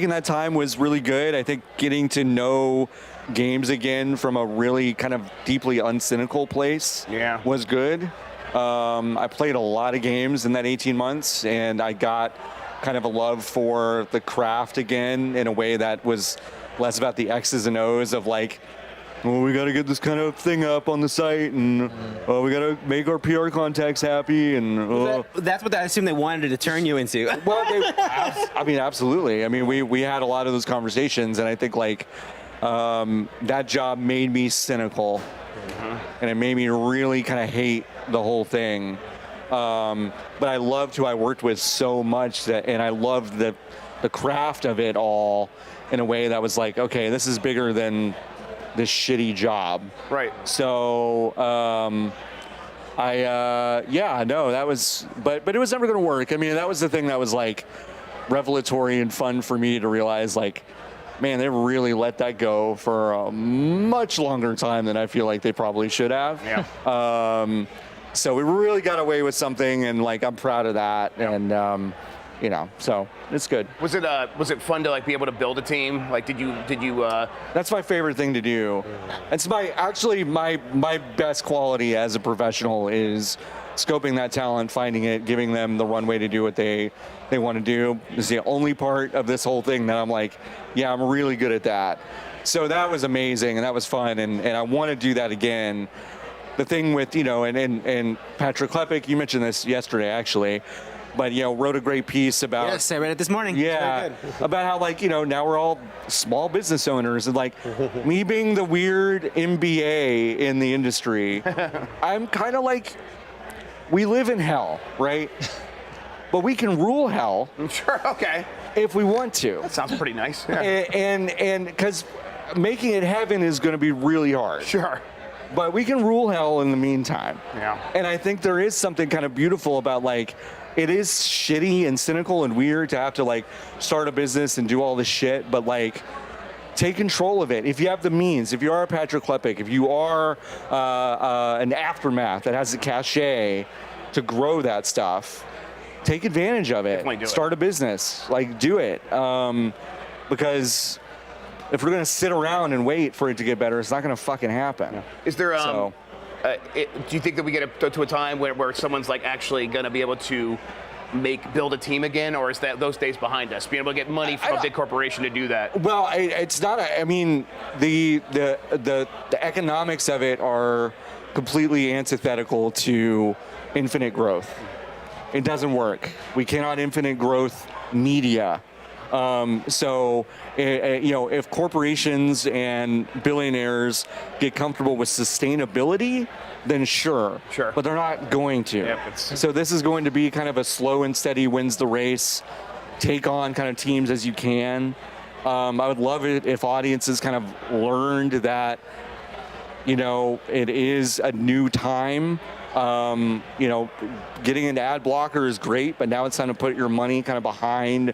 S6: that time was really good. I think getting to know games again from a really kind of deeply uncynical place
S3: Yeah.
S6: was good. I played a lot of games in that 18 months, and I got kind of a love for the craft again in a way that was less about the X's and O's of like, well, we got to get this kind of thing up on the site, and we got to make our PR contacts happy, and
S5: That's what I assume they wanted to turn you into.
S6: well, I mean, absolutely. I mean, we had a lot of those conversations, and I think like that job made me cynical, and it made me really kind of hate the whole thing. But I loved who I worked with so much and I loved the craft of it all in a way that was like, okay, this is bigger than this shitty job.
S3: Right.
S6: So, that was, but it was never going to work. I mean, that was the thing that was like revelatory and fun for me to realize, like, man, they really let that go for a much longer time than I feel like they probably should have.
S3: Yeah.
S6: So we really got away with something, and like I'm proud of that, and so it's good.
S3: Was it fun to like be able to build a team? Like, did you?
S6: That's my favorite thing to do. It's my best quality as a professional is scoping that talent, finding it, giving them the runway to do what they want to do. Is the only part of this whole thing that I'm like, yeah, I'm really good at that. So that was amazing, and that was fun, and I want to do that again. The thing with, and Patrick Klepek, you mentioned this yesterday actually, but wrote a great piece about.
S5: Yes, I read it this morning.
S6: Yeah,
S5: It's very good.
S6: about how like now we're all small business owners, and like me being the weird MBA in the industry, I'm kind of like, we live in hell, right? But we can rule hell
S3: Sure. Okay.
S6: if we want to.
S3: That sounds pretty nice. Yeah.
S6: And because making it heaven is going to be really hard.
S3: Sure.
S6: But we can rule hell in the meantime.
S3: Yeah.
S6: And I think there is something kind of beautiful about like, it is shitty and cynical and weird to have to like start a business and do all this shit, but like take control of it. If you have the means, if you are a Patrick Klepek, if you are an Aftermath that has the cachet to grow that stuff, take advantage of it.
S3: Definitely do it.
S6: Start a business, like do it. Because if we're gonna sit around and wait for it to get better, it's not gonna fucking happen.
S3: Is there
S6: So-
S3: do you think that we get to a time where someone's like actually going to be able to build a team again, or is that those days behind us? Being able to get money from a big corporation to do that.
S6: Well, it's not. I mean, the economics of it are completely antithetical to infinite growth. It doesn't work. We cannot infinite growth media. So, if corporations and billionaires get comfortable with sustainability, then sure. But they're not going to.
S3: Yep,
S6: so this is going to be kind of a slow and steady wins the race. Take on kind of teams as you can. I would love it if audiences kind of learned that, it is a new time. Getting into ad blocker is great, but now it's time to put your money kind of behind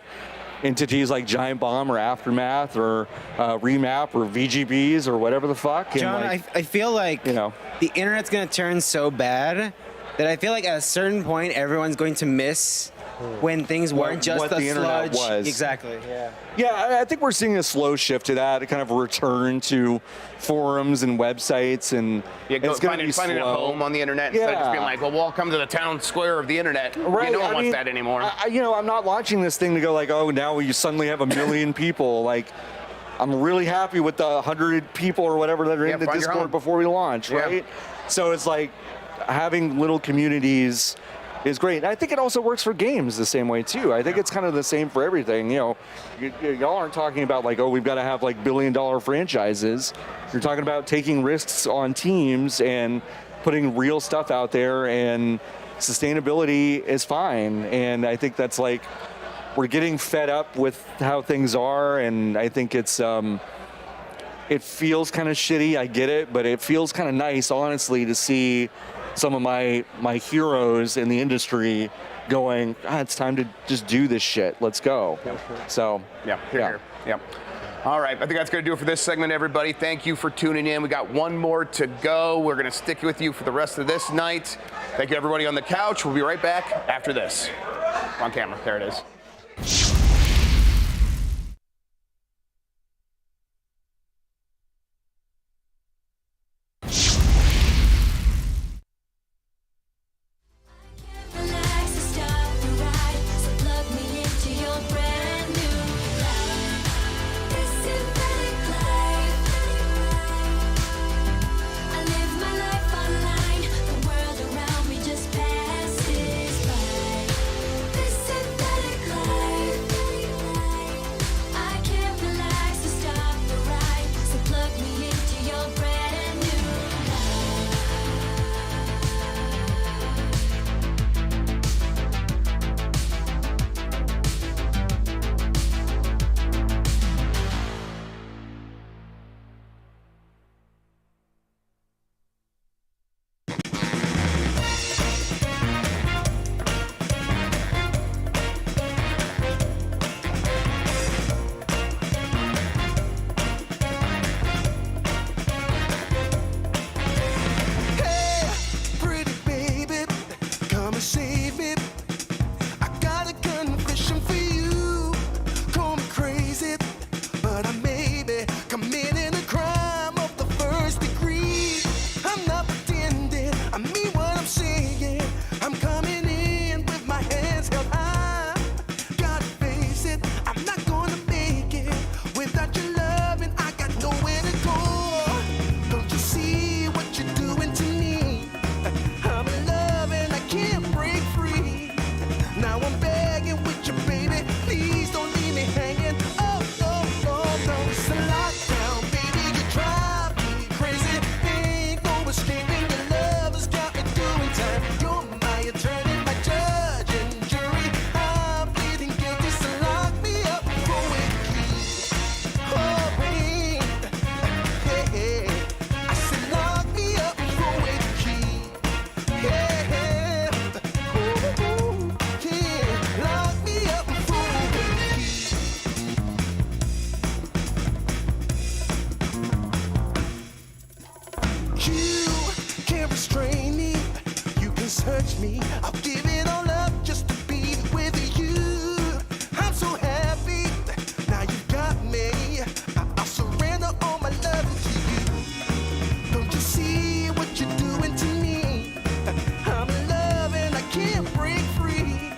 S6: entities like Giant Bomb or Aftermath or Remap or VGBs or whatever the fuck.
S5: John, I feel like the internet's going to turn so bad that I feel like at a certain point everyone's going to miss when things weren't just
S6: what
S5: the
S6: internet
S5: sludge.
S6: was.
S5: Exactly.
S6: Yeah, I think we're seeing a slow shift to that, a kind of return to forums and websites, and it's going to be
S3: finding a
S6: slow.
S3: home on the internet instead of just being like, well, we'll come to the town square of the internet.
S6: Right.
S3: No one wants that anymore.
S6: I'm not launching this thing to go like, oh, now you suddenly have 1 million people. Like, I'm really happy with the 100 people or whatever that are in the
S3: find your home.
S6: Discord before we launch, right? So it's like having little communities is great. And I think it also works for games the same way too. I think it's kind of the same for everything. Y'all aren't talking about like, oh, we've got to have like billion-dollar franchises. You're talking about taking risks on teams and putting real stuff out there, and sustainability is fine. And I think that's like, we're getting fed up with how things are, and I think it's it feels kind of shitty. I get it, but it feels kind of nice, honestly, to see some of my heroes in the industry going, it's time to just do this shit. Let's go. So,
S3: Here. All right, I think that's going to do it for this segment, everybody. Thank you for tuning in. We got one more to go. We're going to stick with you for the rest of this night. Thank you, everybody on the couch. We'll be right back after this. On camera. There it is.
S2: Relax and stop the ride. So plug me into your brand new life. This synthetic life. I live my life online. The world around me just passes by. This synthetic life. I can't relax and stop the ride. So plug me into your brand new life.
S1: Hey, pretty baby, come and save me. I got a confession for you. Call me crazy, but I may be committing a crime of the first degree. I'm not pretending, I mean what I'm saying. I'm coming in with my hands held high. Gotta face it, I'm not gonna make it without your love, and I got nowhere to go. Don't you see what you're doing to me? I'm in love and I can't break free. Now I'm begging with you, baby. Please don't leave me hanging. Oh, no, no, no. It's a lockdown, baby. You drive me crazy. Ain't no escaping. Your love has got me doing time. You're my attorney, my judge and jury. I'm pleading guilty, so lock me up for a key. Oh, babe. Hey, hey. I said lock me up for a key. Yeah. Ooh, yeah. Lock me up for a key. You can't restrain me. You can search me. I'll give it all up just to be with you. I'm so happy. Now you've got me. I'll surrender all my love to you. Don't you see what you're doing to me? I'm in love and I can't break free.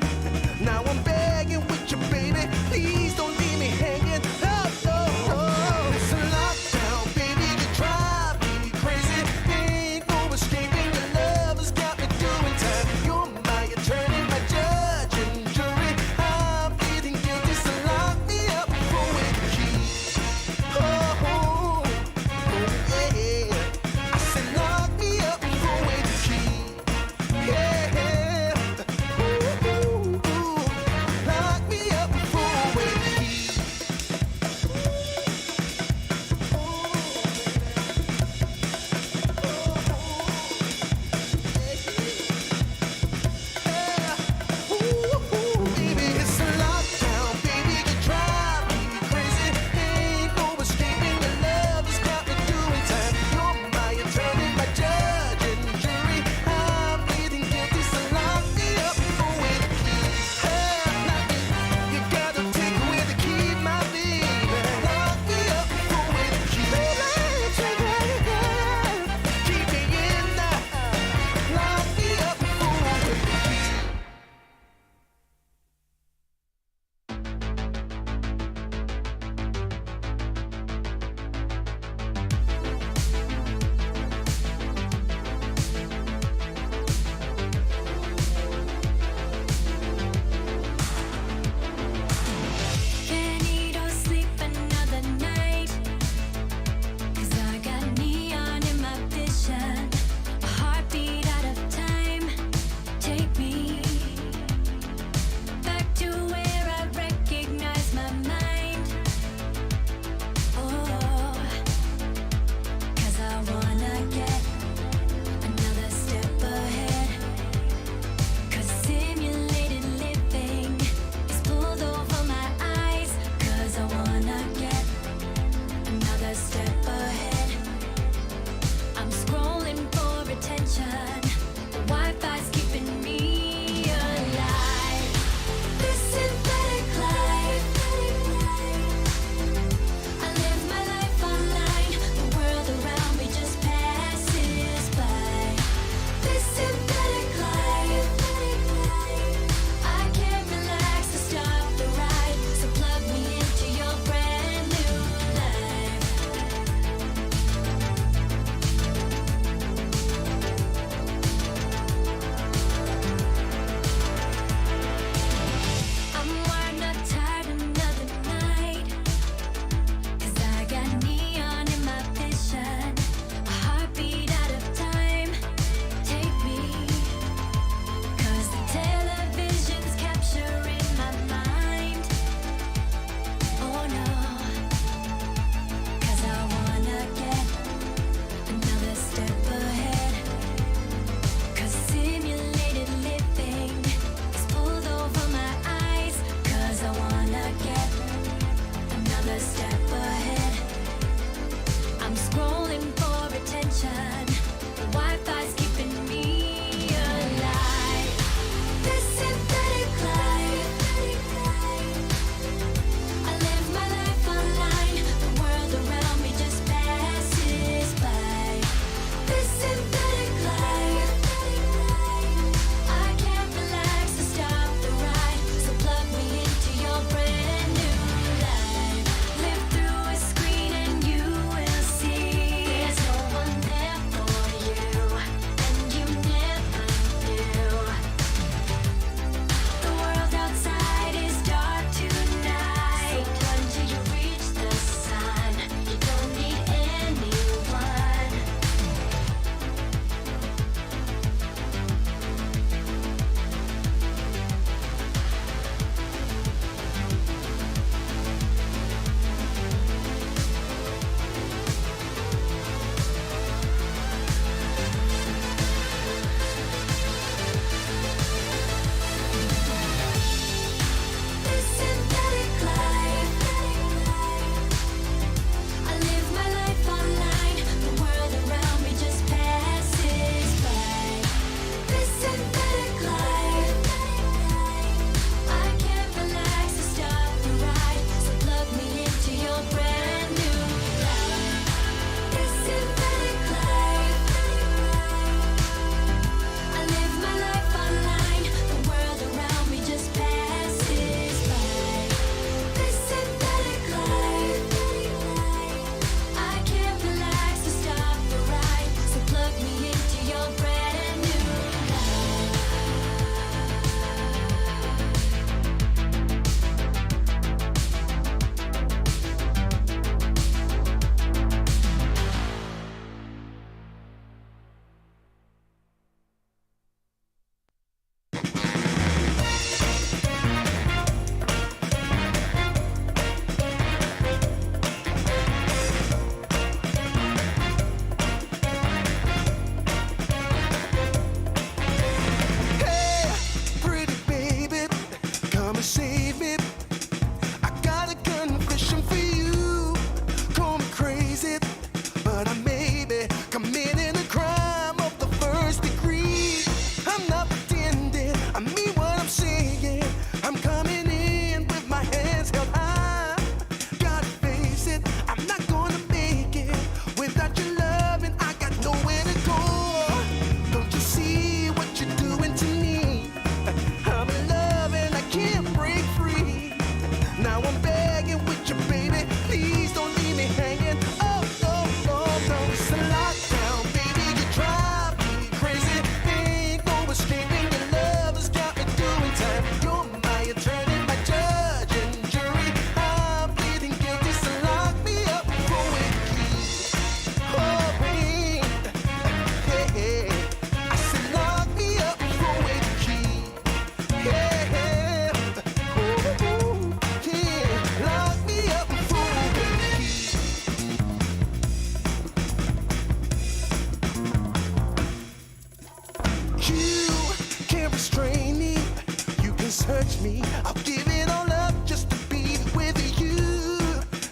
S1: touch me. I'll give it all up just to be with you.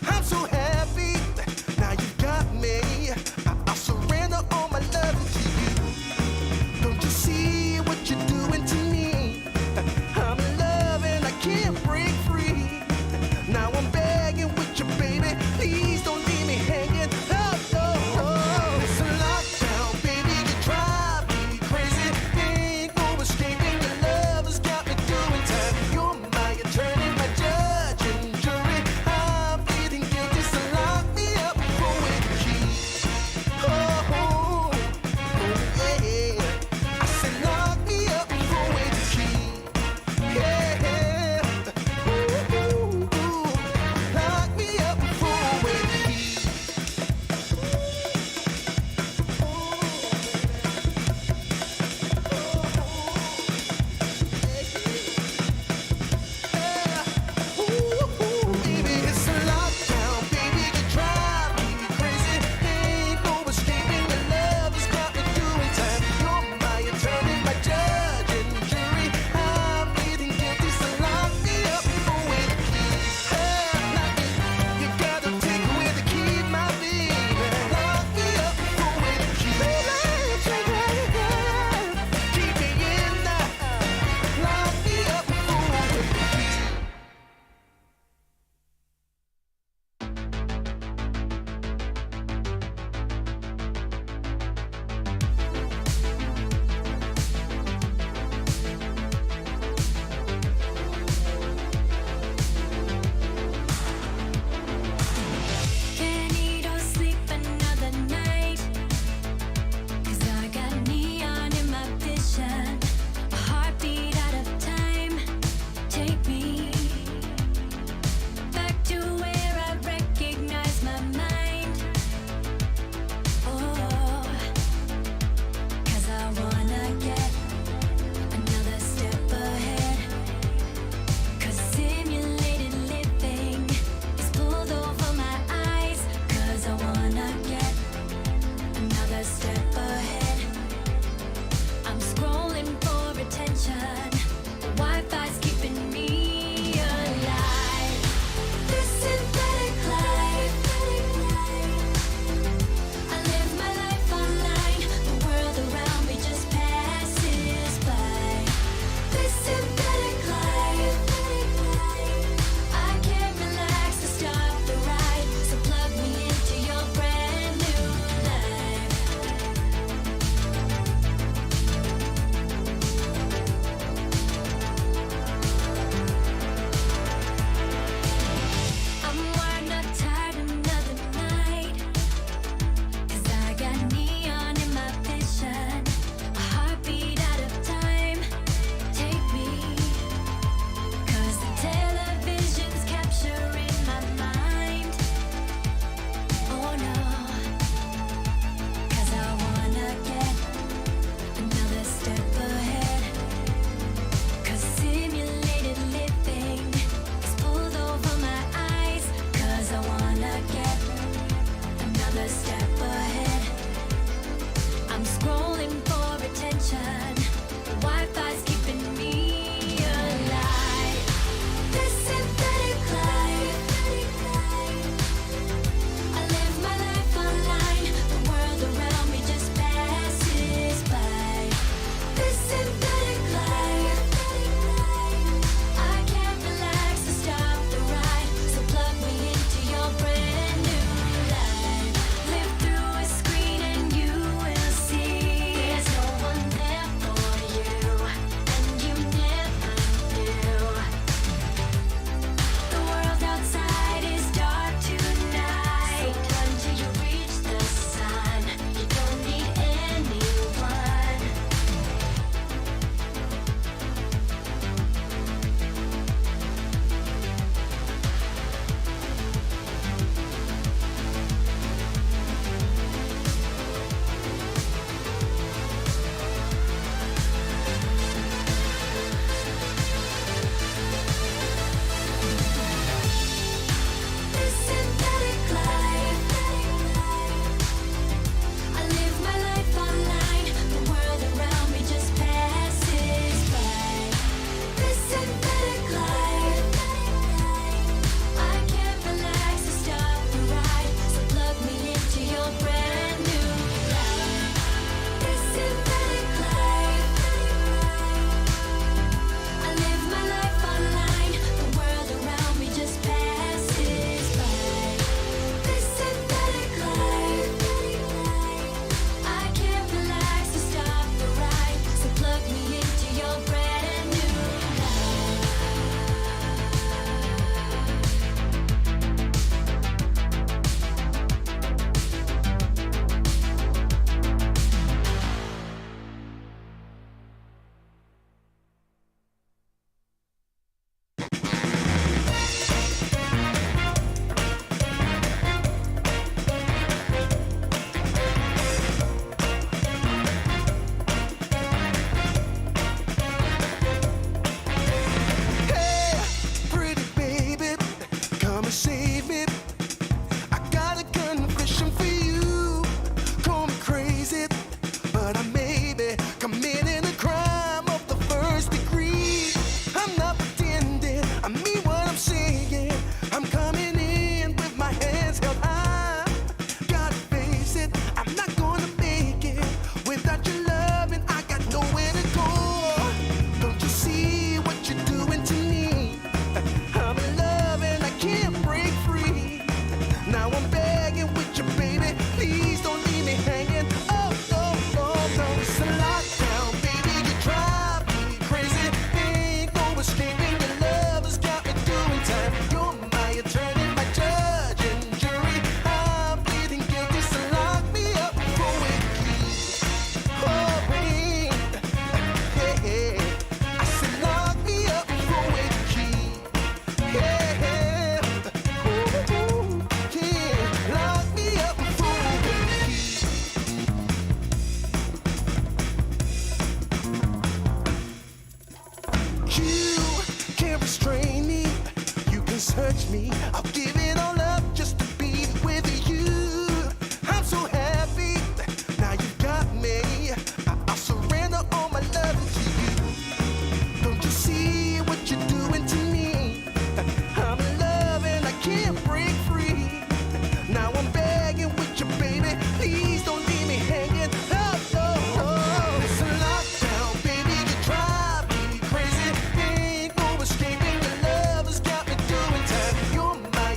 S1: I'm so happy. Now you've got me. I'll surrender all my love to you. Don't you see what you're doing to me? I'm in love and I can't break free. Now I'm begging with you, baby. Please don't leave me hanging. Oh, no. It's a lockdown, baby. You drive me crazy. Ain't no escaping. Your love has got me doing time. You're my but I may be committing a crime of the first degree. I'm not pretending, I mean what I'm saying. I'm coming in with my hands held high. Gotta face it, I'm not gonna make it without your love, and I got nowhere to go. Don't you see what you're doing to me? I'm in love and I can't break free. Now I'm begging with you, baby. Please don't leave me hanging. Oh, no, no, no. It's a lockdown, baby. You drive me crazy. Ain't no escaping. Your love has got me doing time. You're my attorney, my judge and jury. I'm pleading guilty, so lock me up for a key. Oh, babe. Hey, I said lock me up for a key. Yeah, ooh, yeah, lock me up for a key. You can't restrain me, you can search me. I'll give it all up just to be with you. I'm so happy, now you've got me. I'll surrender all my love to you. Don't you see what you're doing to me? I'm in love and I can't break free. Now I'm begging with you, baby. Please don't leave me hanging. Oh, no, no. It's a lockdown, baby. You drive me crazy. Ain't no escaping. Your love has got me doing time. You're my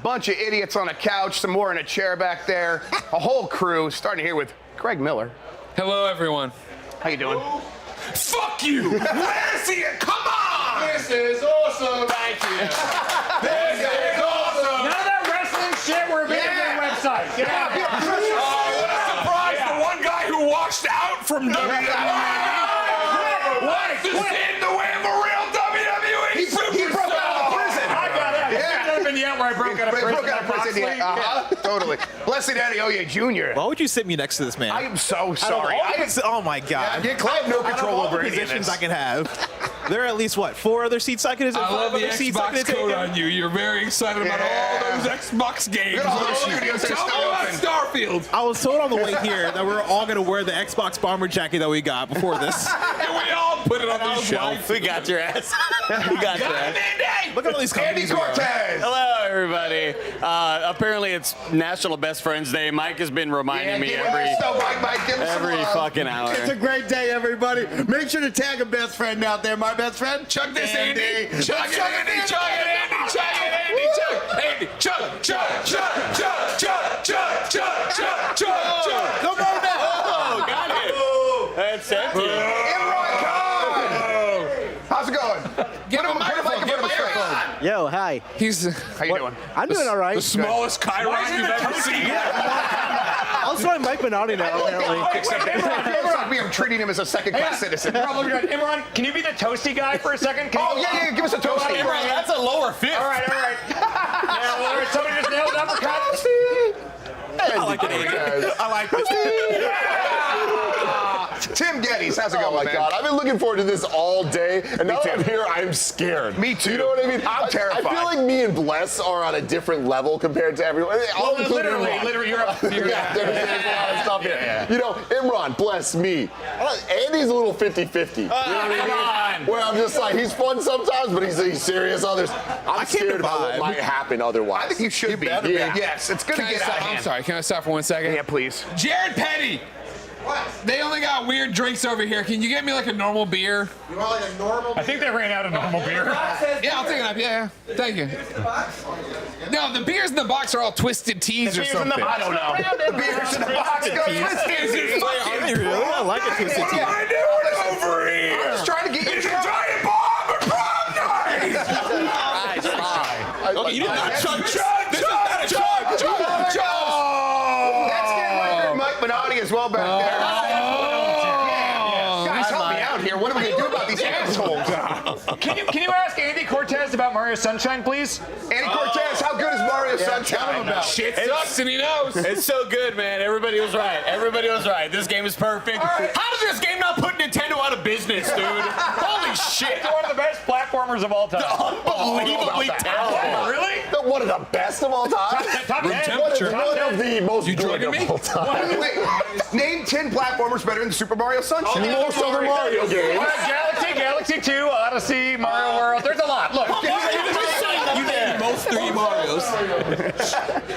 S3: bunch of idiots on a couch, some more in a chair back there, a whole crew, starting here with Greg Miller.
S10: Hello, everyone.
S3: How you doing?
S10: Fuck you! Where's he? Come on! This is awesome. Thank you. This is awesome.
S11: None of that wrestling shit. We're a video game website.
S10: Oh, what a surprise! The one guy who washed out from WWE. What is this in the way of a real WWE
S3: He broke out of prison.
S11: I got it.
S3: Yeah.
S11: Never been yet where I broke out of prison.
S3: Broke out of prison, yeah. Totally. Blessed Adeoye Jr.
S12: Why would you sit me next to this man?
S3: I am so sorry.
S12: Oh my God.
S3: I have no control over any of
S12: positions
S3: this.
S12: I can have. There are at least what 4 other seats I could. Is it
S10: I
S12: 5
S10: love the
S12: other seats I
S10: Xbox
S12: could
S10: code
S12: take?
S10: on you. You're very excited about all those Xbox games.
S3: All the studios are
S10: Tell me
S3: still
S10: about
S3: open.
S10: Starfield.
S12: I was told on the way here that we're all gonna wear the Xbox bomber jacket that we got before this.
S10: And we all put it on the shelf.
S5: We got your ass. We got your ass.
S12: Look at all these
S3: Andy
S12: companies. we are.
S3: Cortez.
S13: Hello, everybody. Apparently, it's National Best Friends Day. Mike has been reminding me
S3: give him
S13: every
S3: a Snowbike, give him some
S13: every
S3: love.
S13: fucking hour.
S14: It's a great day, everybody. Make sure to tag a best friend out there. My best friend,
S10: Chug this, Andy. Chug it, Andy. Chug it, Andy. Chug it, Andy. Chug. Andy. Chug, chug, chug, chug, chug, chug, chug, chug, chug.
S12: Come on now.
S13: Oh, got it. That's empty.
S3: Imran Khan. How's it going?
S10: Get him a microphone. Get him a microphone.
S14: Yo, hi.
S3: How you doing?
S14: I'm doing all right.
S10: The smallest Chiron you've ever seen.
S14: I'll join Mike Minotti now, apparently.
S3: We are treating him as a second-class citizen.
S11: Imran, can you be the toasty guy for a second?
S3: Oh, yeah, give us a toast.
S13: Imran, that's a lower fifth.
S11: All right. Yeah, well, somebody just nailed the uppercut.
S12: I like it. Andy. I like this.
S3: Tim Gettys, how's it going,
S15: Oh my
S3: man?
S15: God, I've been looking forward to this all day, and now that I'm here, I'm scared.
S3: Me too.
S15: You know what I mean?
S3: I'm terrified.
S15: I feel like me and Bless are on a different level compared to everyone. I'll include Imran.
S11: Literally, you're up.
S15: Yeah, there's a lot of stuff here. You know, Imran, Bless, me. Andy's a little 50-50. You know what I mean? Where I'm just like, he's fun sometimes, but he's serious others. I'm scared about what might happen otherwise.
S3: I think you should be. Yes, it's going to get out of hand.
S10: I'm sorry. Can I stop for 1 second?
S3: Yeah, please.
S10: Jared Petty. They only got weird drinks over here. Can you get me like a normal beer?
S14: You want like a normal?
S11: I think they ran out of normal beer.
S10: Yeah, I'll take it up. Yeah. Thank you. No, the beers in the box are all twisted teas or something.
S3: I don't know. The beers in the box go twisted.
S12: Are they really? I like a twisted tea.
S10: What am I doing over here?
S3: I'm just trying to get you
S10: It's a
S3: drunk.
S10: giant bomb or prom night!
S12: Okay, you did not chug.
S10: Chug!
S3: That's getting record Mike Minotti as well back there. Guys, help me out here. What are we going to do about these assholes?
S11: Can you ask Andy Cortez about Mario Sunshine, please?
S3: Andy Cortez, how good is Mario Sunshine?
S10: Shit sucks and he knows.
S13: It's so good, man. Everybody was right. Everybody was right. This game is perfect. How does this game not put Nintendo out of business, dude? Holy shit.
S11: It's one of the best platformers of all time.
S13: Unbelievably talented.
S11: Really?
S15: One of the best of all time?
S11: Top
S10: Room
S11: 10.
S10: temperature.
S15: One of the most
S10: You
S15: good
S10: joining me?
S15: of all time.
S3: Wait, name 10 platformers better than Super Mario Sunshine.
S15: Most other Mario games.
S11: Galaxy 2, Odyssey, Mario World. There's a lot. Look.
S12: You named most 3 Marios.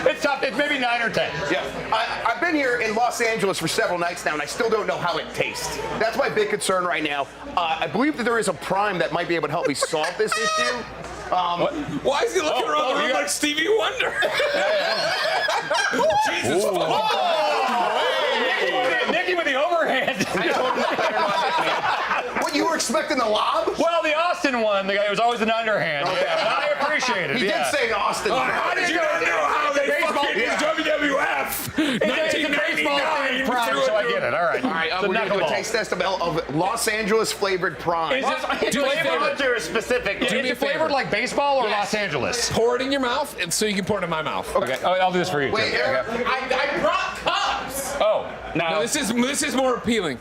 S11: It's tough. It's maybe 9 or 10.
S3: Yeah, I've been here in Los Angeles for several nights now, and I still don't know how it tastes. That's my big concern right now. I believe that there is a Prime that might be able to help me solve this issue.
S10: Why is he looking around the room like Stevie Wonder? Jesus
S11: Nicky with the overhand.
S3: What, you were expecting the lob?
S11: Well, the Austin one, the guy who was always an underhand. Yeah, but I appreciate it.
S3: He did say Austin.
S10: How did you not know how they fucking use WWF?
S11: It's a baseball themed Prime, so I get it. All right.
S3: All right, we're going to do a taste test of Los Angeles flavored Prime.
S11: Is it flavored
S13: specific.
S11: Is it flavored like baseball or Los Angeles?
S10: Pour it in your mouth, and so you can pour it in my mouth.
S11: Okay, I'll do this for you.
S3: Wait,
S11: too.
S3: here.
S11: Okay.
S13: I brought cups.
S11: Oh,
S10: No, this is more appealing.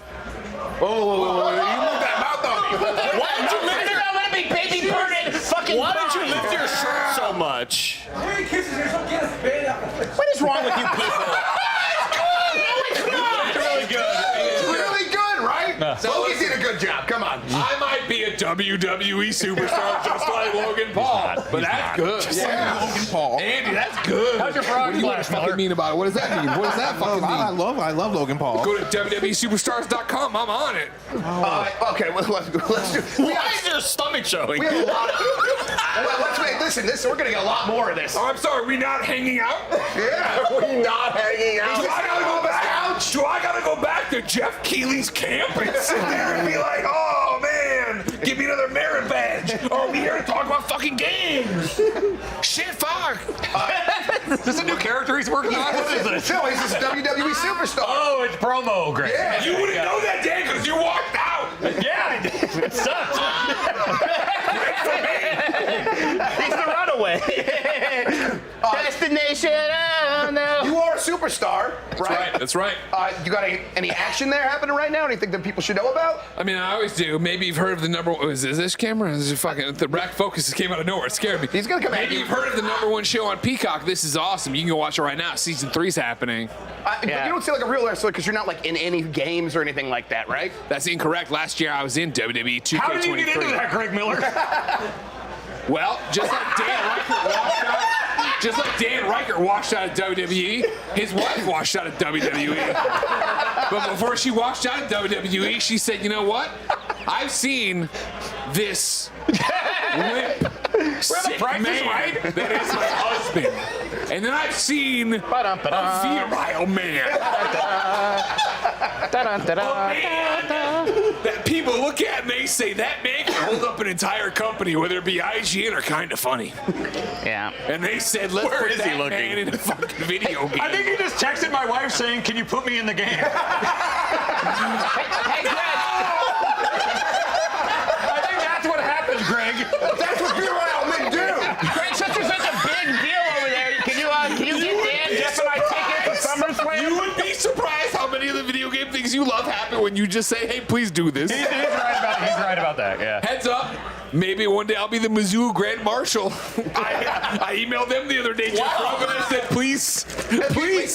S3: Oh, you moved that mouth on me.
S13: Why did you lift your let me baby burn it? Fucking Why did you lift your shirt so much?
S3: What is wrong with you people?
S11: It's really good.
S3: It's really good, right? Logan did a good job. Come on.
S10: I might be a WWE superstar just like Logan Paul. But that's good.
S12: Yeah. Logan Paul.
S10: Andy, that's good.
S11: How's your frog
S10: What do you
S11: splash,
S10: fucking
S11: Miller?
S10: mean about it? What does that mean? What does that fucking mean?
S12: I love Logan Paul.
S10: Go to WWESuperstars.com. I'm on it.
S3: Okay, well, let's do.
S13: Why is your stomach showing?
S3: We have a lot of. Well, let's wait. Listen, we're gonna get a lot more of this.
S10: Oh, I'm sorry. We not hanging out?
S3: Yeah.
S15: We not hanging out.
S10: Do I gotta go back? Do I gotta go back to Jeff Keighley's camp and sit there and be like, oh man, give me another merit badge? Or are we here to talk about fucking games? Shit, fuck.
S11: Is this a new character he's working on? What is this?
S3: No, he's this WWE superstar.
S11: Oh, it's promo, Greg.
S3: Yeah.
S10: You wouldn't know that, Dan, because you walked out.
S11: Yeah, I did. It sucks.
S5: He's the runaway. Destination, oh no.
S3: You are a superstar, right?
S10: That's right.
S3: You got any action there happening right now? Anything that people should know about?
S10: I mean, I always do. Maybe you've heard of the number one. Is this camera? Is it fucking. The rack focus came out of nowhere. It scared me.
S3: He's gonna come at
S10: Maybe
S3: you.
S10: you've heard of the number one show on Peacock. This is awesome. You can go watch it right now. Season 3's happening.
S3: But you don't seem like a real wrestler because you're not like in any games or anything like that, right?
S10: That's incorrect. Last year I was in WWE 2K23.
S11: How did you get into that, Greg Miller?
S10: Well, just like Dan Ryckert washed out of WWE, his wife washed out of WWE. But before she washed out of WWE, she said, you know what? I've seen this limp, sick man that is my husband. And then I've seen a virile man. A man that people look at and they say, that man can hold up an entire company, whether it be IGN or Kinda Funny.
S5: Yeah.
S10: And they said, let's
S11: Where
S10: put
S11: is he
S10: that
S11: looking?
S10: man in a fucking video game.
S11: I think he just texted my wife saying, can you put me in the game?
S5: Hey, Greg.
S11: I think that's what happened, Greg.
S3: That's what virile men do.
S5: Greg, such a big deal over there. Can you get Dan, Jeff, and I tickets to SummerSlam?
S10: You would be surprised how many of the video game things you love happen when you just say, hey, please do this.
S11: He's right about that, yeah.
S10: Heads up, maybe one day I'll be the Mizzou Grand Marshal. I emailed them the other day, Jeff Grubb, and I said, please.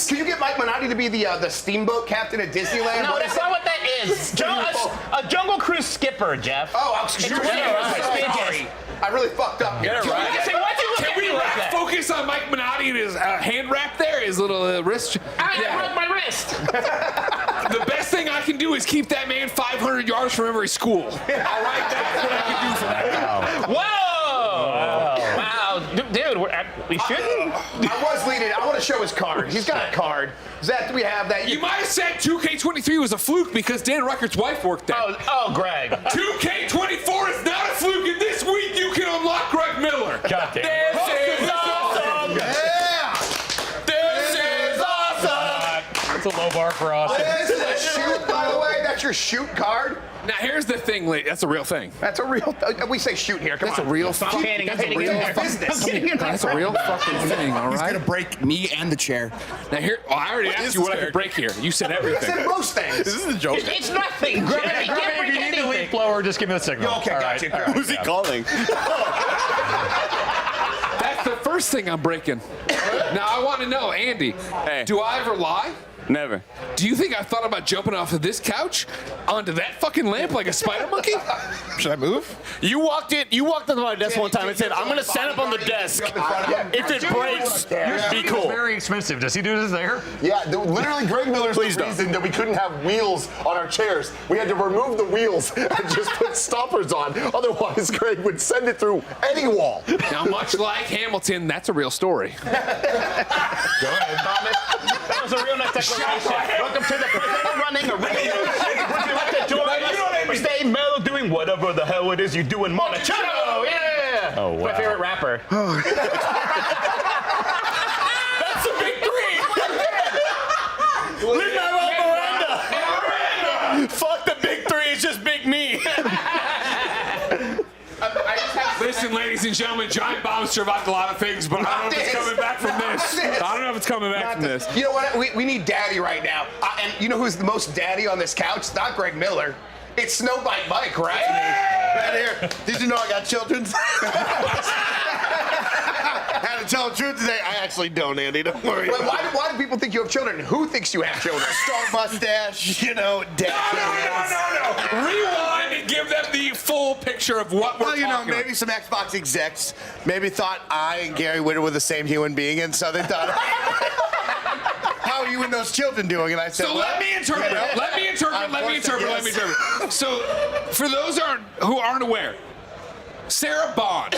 S3: Can you get Mike Minotti to be the steamboat captain at Disneyland?
S5: No, that's not what that is. A Jungle Cruise skipper, Jeff.
S3: Oh, sorry. I really fucked up here.
S5: Get it right.
S10: Can we focus on Mike Minotti and his hand wrap there, his little wrist?
S5: I broke my wrist.
S10: The best thing I can do is keep that man 500 yards from every school. All right, that's what I can do for that.
S5: Wow, dude, we shouldn't.
S3: I was leading. I want to show his card. He's got a card. Zach, do we have that?
S10: You might have said 2K23 was a fluke because Dan Ryckert's wife worked there.
S5: Oh, Greg.
S10: 2K24 is not a fluke, and this week you can unlock Greg Miller.
S11: God damn.
S10: This is awesome.
S3: Yeah.
S10: This is awesome.
S11: That's a low bar for us.
S3: This is a shoot, by the way. That's your shoot card.
S10: Now here's the thing, lady. That's a real thing.
S3: That's a real. We say shoot here. Come
S10: That's
S3: on.
S10: a real fucking.
S3: That's a real business.
S10: That's a real fucking thing. All right.
S12: He's gonna break me and the chair.
S10: Now here, I already asked you what I could break here. You said
S3: I
S10: everything.
S3: said most things.
S12: This is a joke.
S5: It's nothing. Greg,
S11: If you need the leaf blower, just give me the signal.
S3: Okay,
S11: All
S3: gotcha.
S11: right.
S15: Who's he calling?
S10: That's the first thing I'm breaking. Now I want to know, Andy.
S13: Hey.
S10: Do I ever lie?
S13: Never.
S10: Do you think I thought about jumping off of this couch onto that fucking lamp like a spider monkey?
S12: Should I move?
S13: You walked in to my desk one time and said, I'm going to stand up on the desk. If it breaks, be
S11: It's
S13: cool.
S11: very expensive. Does he do this there?
S15: Yeah, literally Greg Miller's
S13: Please
S15: the
S13: don't.
S15: reason that we couldn't have wheels on our chairs. We had to remove the wheels and just put stoppers on. Otherwise, Greg would send it through any wall.
S10: Now, much like Hamilton, that's a real story.
S11: Go ahead.
S5: That was a real nice declaration. Welcome to the president running a radio. Would you like to join us? Stay mellow doing whatever the hell it is you do in Monticello. Yeah.
S11: Oh, wow.
S5: My favorite rapper.
S10: That's a big three.
S13: Leave my veranda. Fuck the big three, it's just big me.
S10: Listen, ladies and gentlemen, Giant Bomb survived a lot of things, but I don't know if it's coming back from this. I don't know if it's coming back from this.
S3: You know what? We need daddy right now. And you know who's the most daddy on this couch? It's not Greg Miller. It's SnowbikeMike, right?
S14: Right here. Did you know I got children? Had to tell the truth today. I actually don't, Andy. Don't worry.
S3: Wait, why do people think you have children? Who thinks you have children?
S14: Strong mustache, dad.
S10: No. Rewind and give them the full picture of what we're talking about.
S14: Maybe some Xbox execs maybe thought I and Gary Whitta were the same human being, and so they thought, how are you and those children doing? And I said,
S10: so let me interpret. Let me interpret. So, for those who aren't aware, Sarah Bond,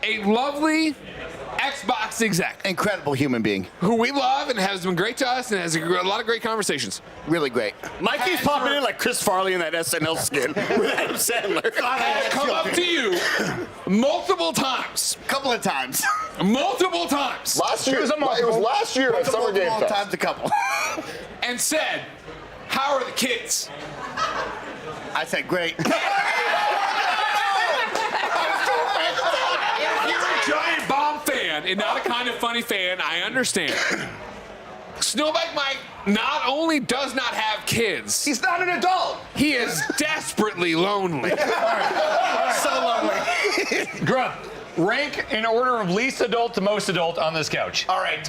S10: a lovely Xbox exec,
S14: incredible human being,
S10: who we love and has been great to us and has a lot of great conversations.
S14: Really great.
S13: Mikey's popping in like Chris Farley in that SNL skit with Adam Sandler.
S10: Has come up to you multiple times.
S14: Couple of times.
S10: Multiple times.
S15: Last year, it was last year at Summer Game Fest.
S14: Times a couple.
S10: And said, "How are the kids?"
S14: I said, "Great."
S10: Giant bomb fan and not a kind of funny fan, I understand. SnowbikeMike not only does not have kids,
S3: he's not an adult.
S10: He is desperately lonely.
S14: So lonely.
S11: Grubb, rank in order of least adult to most adult on this couch.
S3: All right,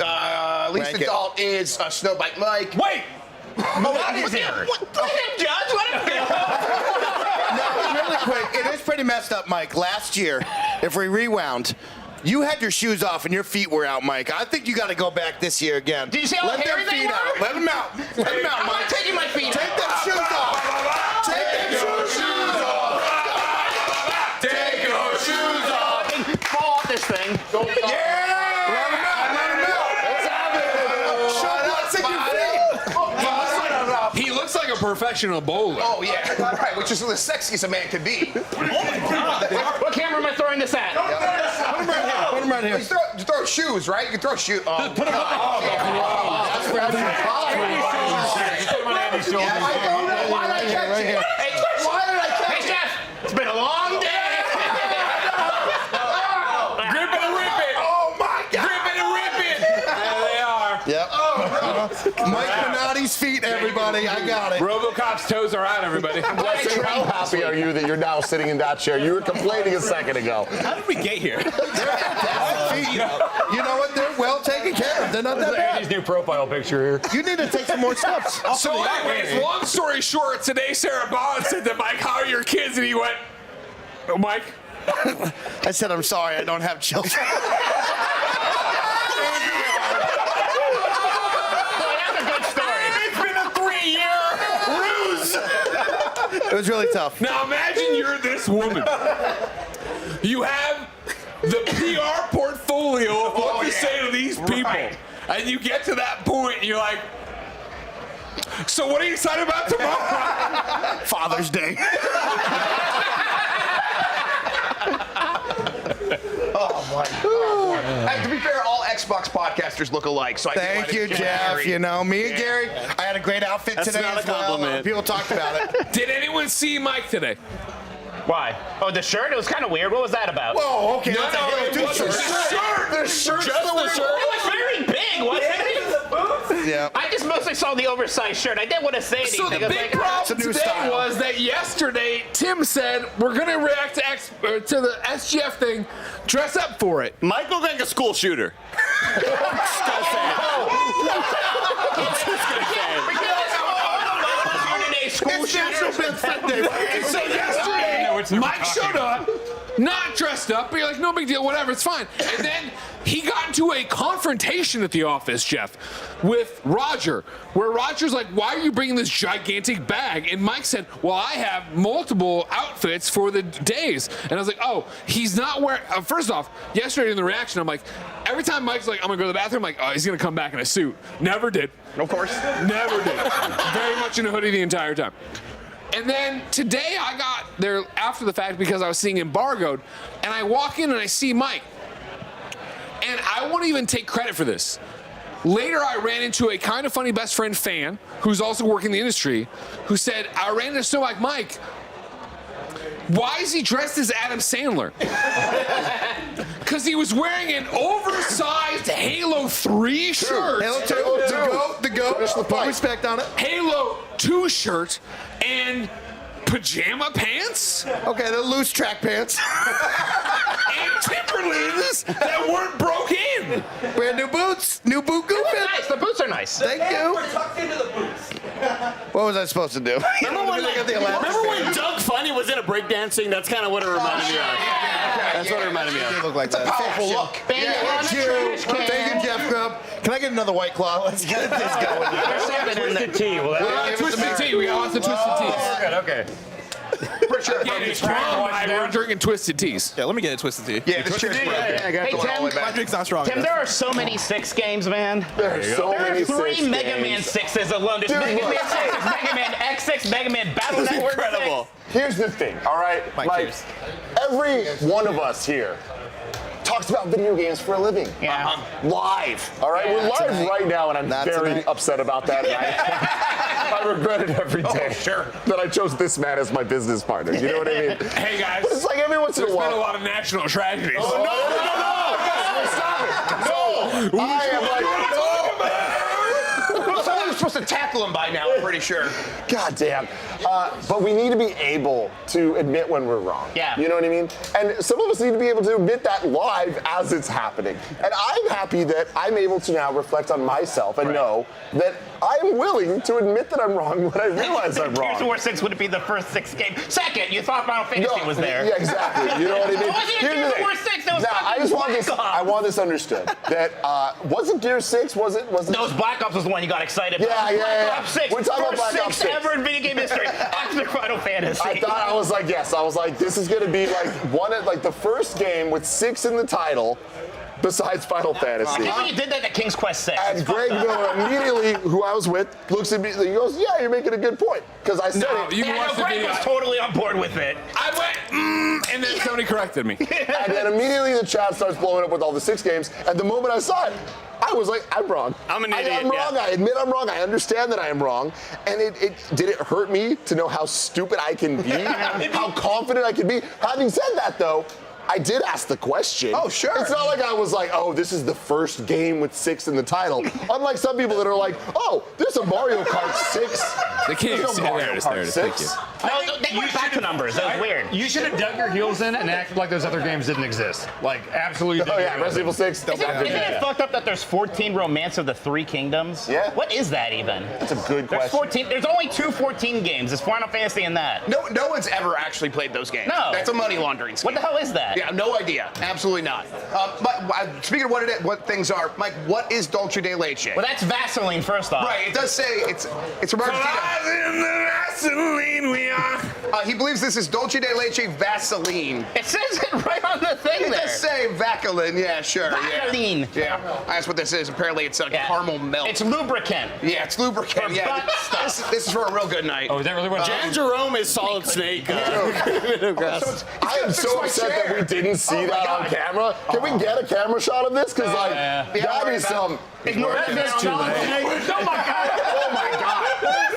S3: least
S14: Rank
S3: adult is SnowbikeMike.
S11: Wait! Minotti's here.
S13: Let him judge. Let him
S14: No, really quick, it is pretty messed up, Mike. Last year, if we rewound, you had your shoes off and your feet were out, Mike. I think you got to go back this year again.
S13: Did you see how
S14: Let
S13: hairy
S14: them
S13: they
S14: feet
S13: were?
S14: out. Let them out. Let them out,
S13: I'm
S14: Mike.
S13: taking my feet
S14: Take
S13: out.
S14: them shoes off. Take them shoes off.
S10: Take your shoes off.
S13: Fall off this thing.
S14: Let them out. Let them out. Let's have it. Shut up. Take your feet.
S10: He looks like a professional bowler.
S3: Oh yeah, right. Which is the sexiest a man could be.
S13: What camera am I throwing this at?
S14: Put them right here. Put them right here.
S3: You throw shoes, right? You can throw shoes. Oh,
S11: Put him up.
S3: why did I catch it? Why did I catch
S13: Hey,
S3: it?
S13: Jeff, it's been a long day.
S10: Grip it and rip it.
S14: Oh my God.
S10: Grip it and rip it. There they are.
S14: Yep. Mike Minotti's feet, everybody. I got it.
S10: RoboCop's toes are out, everybody.
S15: Blessing, how happy are you that you're now sitting in that chair? You were complaining a second ago.
S12: How did we get here?
S14: You know what? They're well taken care of. They're not that bad.
S11: Andy's new profile picture here.
S14: You need to take some more steps.
S10: So anyways, long story short, today Sarah Bond said to Mike, "How are your kids?" And he went, "Oh, Mike."
S14: I said, I'm sorry, I don't have children.
S13: That's a good story.
S10: It's been a 3-year ruse.
S14: It was really tough.
S10: Now imagine you're this woman. You have the PR portfolio of what to say to these people. And you get to that point and you're like, so what are you excited about tomorrow?
S14: Father's Day.
S3: Oh my God. Hey, to be fair, all Xbox podcasters look alike. So
S14: Thank you, Jeff. You know, me and Gary, I had a great outfit
S13: That's
S14: today
S13: not a
S14: as well.
S13: compliment.
S14: People talked about it.
S10: Did anyone see Mike today?
S13: Why? Oh, the shirt? It was kind of weird. What was that about?
S14: Whoa, okay.
S10: No,
S14: that's a
S10: no,
S14: Halo
S10: it
S14: 2
S10: wasn't
S14: shirt.
S10: the shirt.
S15: The shirt's
S13: Just
S15: the
S13: the shirt? It was very big, wasn't it?
S14: Yeah.
S13: I just mostly saw the oversized shirt. I didn't want to say anything.
S10: So the
S13: I was
S10: big
S13: like,
S10: problem
S14: it's a new
S10: today
S14: style.
S10: was that yesterday Tim said we're gonna react to the SGF thing, dress up for it.
S13: Mike looked like a school shooter. Just gonna say it. Just gonna say it. School
S14: It's National Best Friend Day.
S10: And so yesterday,
S11: it's never
S10: Mike
S11: talking
S10: showed up, not dressed up, but you're like, no big deal, whatever, it's fine. And then he got into a confrontation at the office, Jeff, with Roger, where Roger's like, why are you bringing this gigantic bag? And Mike said, well, I have multiple outfits for the days. And I was like, oh, he's not wearing, first off, yesterday in the reaction, I'm like, every time Mike's like, I'm gonna go to the bathroom, I'm like, oh, he's gonna come back in a suit. Never did.
S3: Of course.
S10: Never did. Very much in a hoodie the entire time. And then today I got there after the fact because I was seeing embargoed, and I walk in and I see Mike. And I won't even take credit for this. Later I ran into a kind of funny best friend fan who's also working in the industry who said, I ran into SnowbikeMike. Why is he dressed as Adam Sandler? Because he was wearing an oversized Halo 3 shirt.
S14: Halo 2, the GOAT, put respect on it.
S10: Halo 2 shirt and pajama pants?
S14: Okay, the loose track pants.
S10: And Timberlands that weren't broke in.
S14: Brand new boots. New boot goofy.
S3: Nice. The boots are nice.
S14: Thank you.
S9: We're tucked into the boots.
S14: What was I supposed to do?
S13: Remember when Doug Funny was in a breakdancing? That's kind of what it reminded me of. That's what it reminded me of.
S14: You look like that.
S3: Powerful look.
S14: Thank you. Thank you, Jeff Grubb. Can I get another White Claw? Let's get this going.
S11: There's something in there. Tea. Well,
S10: Twisted tea. We got lots of twisted teas.
S11: Good, okay.
S10: Again, it's wrong. We're drinking twisted teas.
S12: Yeah, let me get a twisted tea.
S14: Yeah, this chair's broken.
S11: Hey, Tim.
S12: My drink's not strong
S11: Tim,
S12: enough.
S11: there are so many 6 games, man.
S15: There are so
S11: There
S15: many
S11: are 3
S15: 6
S11: Mega
S15: games.
S11: Man 6s alone. There's Mega Man 6, Mega Man X6, Mega Man Battle Network 6.
S15: Here's the thing, all right?
S12: Mike, cheers.
S15: Every one of us here talks about video games for a living.
S11: Yeah.
S15: Live, all right? We're live right now, and I'm very upset about that. I regret it every day that I chose this man as my business partner. You know what I mean?
S10: Hey, guys.
S15: It's like every once in a
S10: There's been a
S15: while.
S10: lot of national tragedies.
S15: No! Stop it! No! I am like,
S3: Someone's supposed to tackle him by now, I'm pretty sure.
S15: God damn. But we need to be able to admit when we're wrong.
S11: Yeah.
S15: You know what I mean? And some of us need to be able to admit that live as it's happening. And I'm happy that I'm able to now reflect on myself and know that I'm willing to admit that I'm wrong when I realize I'm wrong.
S11: Gears of War 6 would be the first 6th game. Second, you thought Final Fantasy was there.
S15: Yeah, exactly. You know what I mean?
S11: Wasn't it
S15: Here's
S11: Gears
S15: the
S11: of
S15: thing.
S11: War 6? That was
S15: Now, I just want
S11: fucking
S15: this.
S11: Black Ops.
S15: I want this understood. That wasn't Gears 6? Was it?
S11: No, Black Ops was the one you got excited about.
S15: Yeah.
S11: Black Ops 6.
S15: We're talking about
S11: first
S15: Black Ops
S11: 6
S15: 6.
S11: ever in video game history after Final Fantasy.
S15: I thought I was like, yes. I was like, this is gonna be like the first game with 6 in the title, besides Final Fantasy.
S11: I think when you did that at King's Quest 6.
S15: And Greg Miller immediately, who I was with, looks at me. He goes, "Yeah, you're making a good point." Because I said it.
S10: You can watch the
S11: Greg
S10: video.
S11: was totally on board with it.
S10: I went, and then somebody corrected me.
S15: And then immediately the chat starts blowing up with all the 6 games. And the moment I saw it, I was like, I'm wrong.
S13: I'm an idiot,
S15: I'm wrong.
S13: yeah.
S15: I admit I'm wrong. I understand that I am wrong. And did it hurt me to know how stupid I can be? How confident I can be? Having said that, though, I did ask the question.
S14: Oh, sure.
S15: It's not like I was like, oh, this is the first game with 6 in the title. Unlike some people that are like, oh, there's a Mario Kart 6.
S10: They can't even
S15: There's
S10: see
S15: no
S10: it.
S15: Mario
S10: There it is.
S15: Kart
S10: There it is.
S15: 6.
S10: Thank you.
S11: No, they went back to numbers. That was weird.
S16: You should have dug your heels in and acted like those other games didn't exist. Like, absolutely dug
S15: Oh,
S16: your
S15: yeah,
S16: heels
S15: Resident Evil 6.
S11: Isn't it fucked up that there's 14 Romance of the 3 Kingdoms?
S15: Yeah.
S11: What is that even?
S15: That's a good
S11: There's
S15: question.
S11: 14. There's only 2 14 games. There's Final Fantasy and that.
S3: No one's ever actually played those games.
S11: No.
S3: That's a money laundering scheme.
S11: What the hell is that?
S3: Yeah, no idea. Absolutely not. But speaking of what things are, Mike, what is Dulce de Leche?
S11: Well, that's Vaseline, first off.
S3: Right, it does say it's Argentina.
S10: In the Vaseline we are.
S3: He believes this is Dulce de Leche Vaseline.
S11: It says it right on the thing
S3: It
S11: there.
S3: does say Vaseline, yeah, sure.
S11: Vaseline.
S3: Yeah, that's what this is. Apparently it's a caramel milk.
S11: It's lubricant.
S3: Yeah, it's lubricant.
S11: For
S3: Yeah,
S11: butt stuff.
S3: this is for a real good night.
S16: Oh, is that really what?
S13: Jan Jerome is Solid Snake.
S3: So
S15: I am so upset that we didn't see
S3: Oh, my
S15: that on
S3: God.
S15: camera. Can we get a camera shot of this? Because that is some.
S11: Ignore that.
S16: It's too late.
S11: Oh my god.
S15: Oh my God.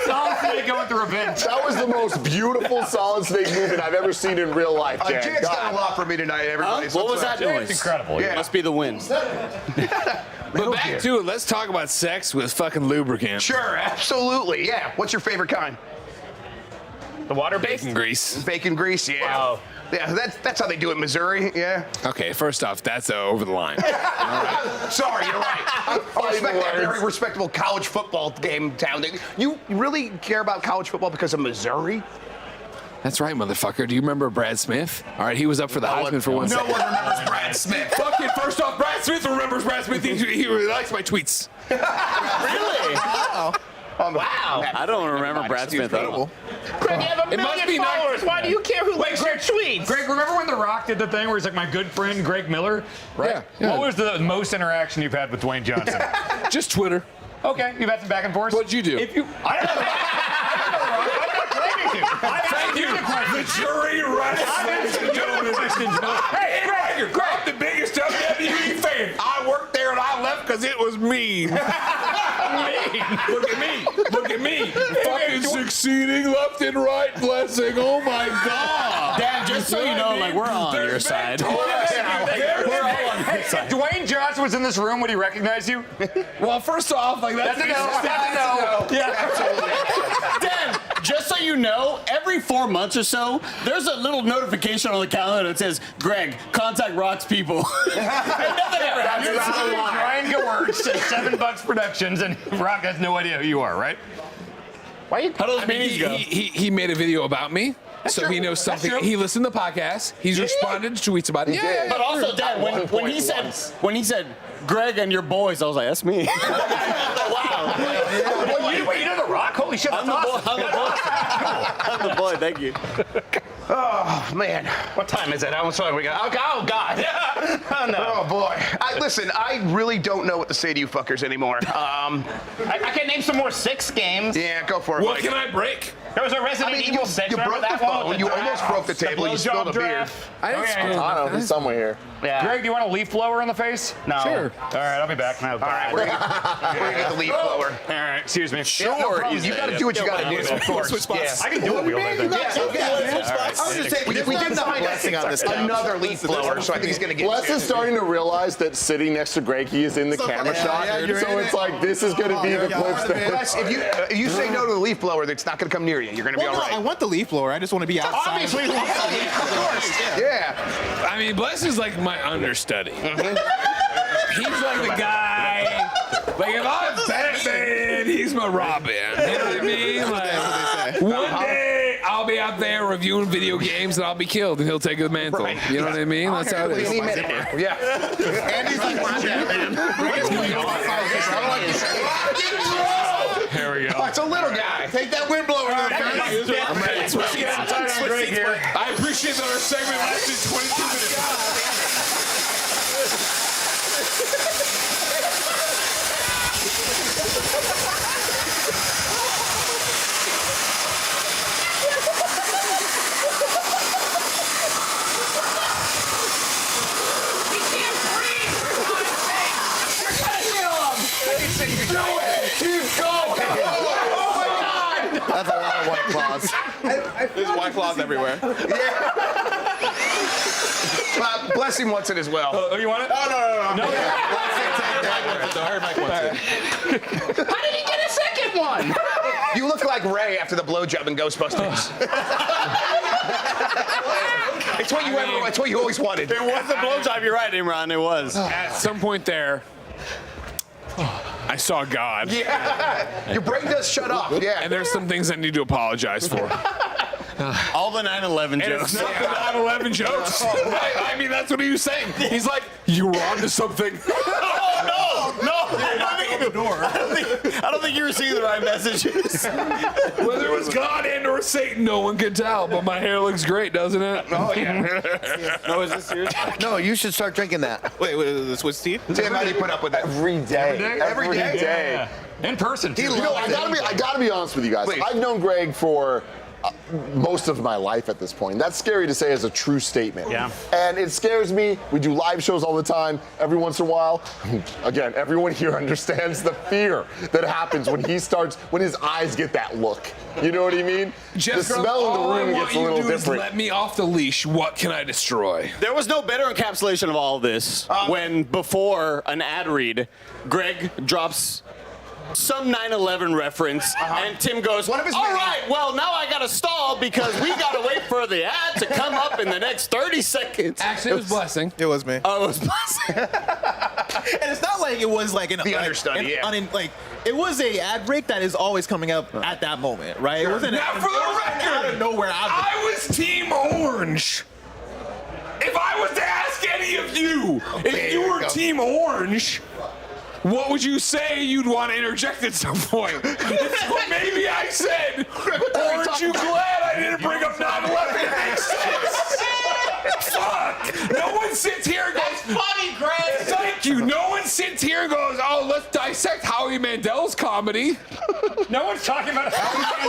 S16: Solid Snake going through revenge.
S15: That was the most beautiful Solid Snake movement I've ever seen in real life, Jan.
S3: Jan's done a lot for me tonight, everybody. So
S13: What was that noise?
S16: It's incredible.
S3: Yeah.
S13: Must be the wind.
S10: But back to it. Let's talk about sex with fucking lubricant.
S3: Sure, absolutely. Yeah. What's your favorite kind?
S11: The water-based?
S10: Bacon grease.
S3: Bacon grease, yeah.
S11: Wow.
S3: Yeah, that's how they do it in Missouri, yeah.
S10: Okay, first off, that's over the line.
S3: Sorry, you're right. I respect that very respectable college football game town. You really care about college football because of Missouri?
S10: That's right, motherfucker. Do you remember Brad Smith? All right, he was up for the Heisman for one
S3: No
S10: second.
S3: one remembers Brad Smith.
S10: Fucking first off, Brad Smith remembers Brad Smith. He really likes my tweets.
S11: Really? Wow.
S13: I don't remember Brad Smith at all.
S11: Greg, you have a
S10: It must
S11: million
S10: be nice.
S11: followers. Why do you care who likes your tweets?
S16: Greg, remember when The Rock did the thing where he's like, my good friend Greg Miller? Right?
S10: Yeah.
S16: What was the most interaction you've had with Dwayne Johnson?
S10: Just Twitter.
S16: Okay, you've had some back and forth?
S10: What'd you do?
S16: If you, I don't know. I'm not claiming to.
S10: Thank you. The jury rests. Hey, Greg, I'm the biggest WWE fan. I worked there and I left because it was mean. Look at me. Look at me. Fucking succeeding left and right blessing. Oh my God.
S13: Dad, just so you know, like, we're on your side. We're all on your side.
S16: If Dwayne Johnson was in this room, would he recognize you?
S10: Well, first off, like that's
S16: a no. That's a no.
S11: Yeah.
S13: Dan, just so you know, every 4 months or so, there's a little notification on the calendar that says, Greg, contact Rock's people. And nothing ever happens.
S11: Ryan Gewertz at $7 Productions, and Rock has no idea who you are, right?
S13: How do those meetings go?
S10: He made a video about me. So he knows something. He listened to the podcast. He's responded to tweets about it. Yeah.
S13: But also, Dad, when he said Greg and your boys, I was like, that's me. Wow.
S11: Wait, you know The Rock? Holy shit, that's awesome.
S13: I'm the boy. Thank you.
S3: Oh, man.
S7: What time is it? How much time we got? Oh, God. Oh, no.
S3: Oh, boy. Listen, I really don't know what to say to you fuckers anymore.
S7: I can name some more 6 games.
S3: Yeah, go for it,
S10: What
S3: Mike.
S10: can I break?
S7: There was a Resident Evil 6.
S3: You
S7: Remember
S3: broke
S7: that
S3: the
S7: one?
S3: phone. You almost broke the table. You spilled a beer.
S10: I didn't spill
S15: Katana, he's somewhere here.
S7: Yeah.
S11: Greg, do you want a leaf blower in the face?
S7: No.
S11: Sure. All right, I'll be back. No,
S3: All right, we're gonna get the leaf blower.
S11: All right, excuse me.
S3: Sure, you gotta do what you gotta do. Of course.
S12: Switch spots.
S11: I can do it real quick.
S14: I was just saying, we didn't find blessing on this.
S3: Another leaf blower, so I think he's gonna get
S15: Bless is starting to realize that sitting next to Greg, he is in the camera shot. So it's like, this is going to be the clips that.
S3: Bless, if you say no to the leaf blower, it's not gonna come near you. You're gonna be all
S12: I
S3: right.
S12: want the leaf blower. I just want to be outside.
S11: Obviously,
S3: Of course. Yeah.
S10: I mean, Bless is like my understudy. He's like the guy. Like if I'm Batman, he's my Robin. You know what I mean? Like one day I'll be out there reviewing video games and I'll be killed and he'll take the mantle.
S3: Right.
S10: You know what I mean? That's how it is.
S3: Yeah.
S12: Andy's like Batman.
S10: Here we go.
S3: Oh, it's a little guy.
S14: Take that wind blower to the face.
S10: I'm ready. I appreciate that our segment lasted 22 minutes.
S14: That's a lot of white claws.
S12: There's white claws everywhere.
S3: Blessing wants it as well.
S11: Oh, you want it?
S12: No.
S3: How did he get a second one? You look like Ray after the blowjob in Ghostbusters. It's what you always wanted.
S13: It was the blowjob. You're right, Imran. It was.
S10: At some point there, I saw God.
S3: Yeah. Your brain does shut off. Yeah.
S10: And there's some things I need to apologize for.
S13: All the 9/11
S10: And
S13: jokes.
S10: it's not the 9/11 jokes. I mean, that's what he was saying. He's like, you were onto something.
S13: No. I don't think you were seeing the right messages.
S10: Whether it was God and or Satan, no one could tell. But my hair looks great, doesn't it?
S3: Oh, yeah.
S13: No, is this serious?
S14: No, you should start drinking that.
S12: Wait, this with Steve?
S3: Tim, how do you put up with that?
S15: Every day.
S3: Every day?
S15: day.
S11: In person, too.
S15: You know, I gotta be honest with you guys.
S3: Please.
S15: I've known Greg for most of my life at this point. That's scary to say as a true statement.
S7: Yeah.
S15: And it scares me. We do live shows all the time. Every once in a while, again, everyone here understands the fear that happens when his eyes get that look. You know what I mean?
S10: Just
S15: the smell in the room gets a little different.
S10: Let me off the leash. What can I destroy?
S13: There was no better encapsulation of all of this when, before an ad read, Greg drops some 9/11 reference, and Tim goes, all right, well, now I gotta stall because we gotta wait for the ad to come up in the next 30 seconds.
S10: Actually, it was Blessing.
S12: It was me.
S13: Oh, it was Blessing.
S12: And it's not like it was like
S3: The understudy, yeah.
S12: It was a ad break that is always coming up at that moment, right? It wasn't
S10: Now, for the record,
S12: out of nowhere.
S10: I was Team Orange. If I was to ask any of you, if you were Team Orange, what would you say you'd want to interject at some point? So maybe I said, aren't you glad I didn't bring up 9/11? It makes sense. Fuck! No one sits here and goes, funny, Greg! Thank you. No one sits here and goes, oh, let's dissect Howie Mandel's comedy.
S11: No one's talking about Howie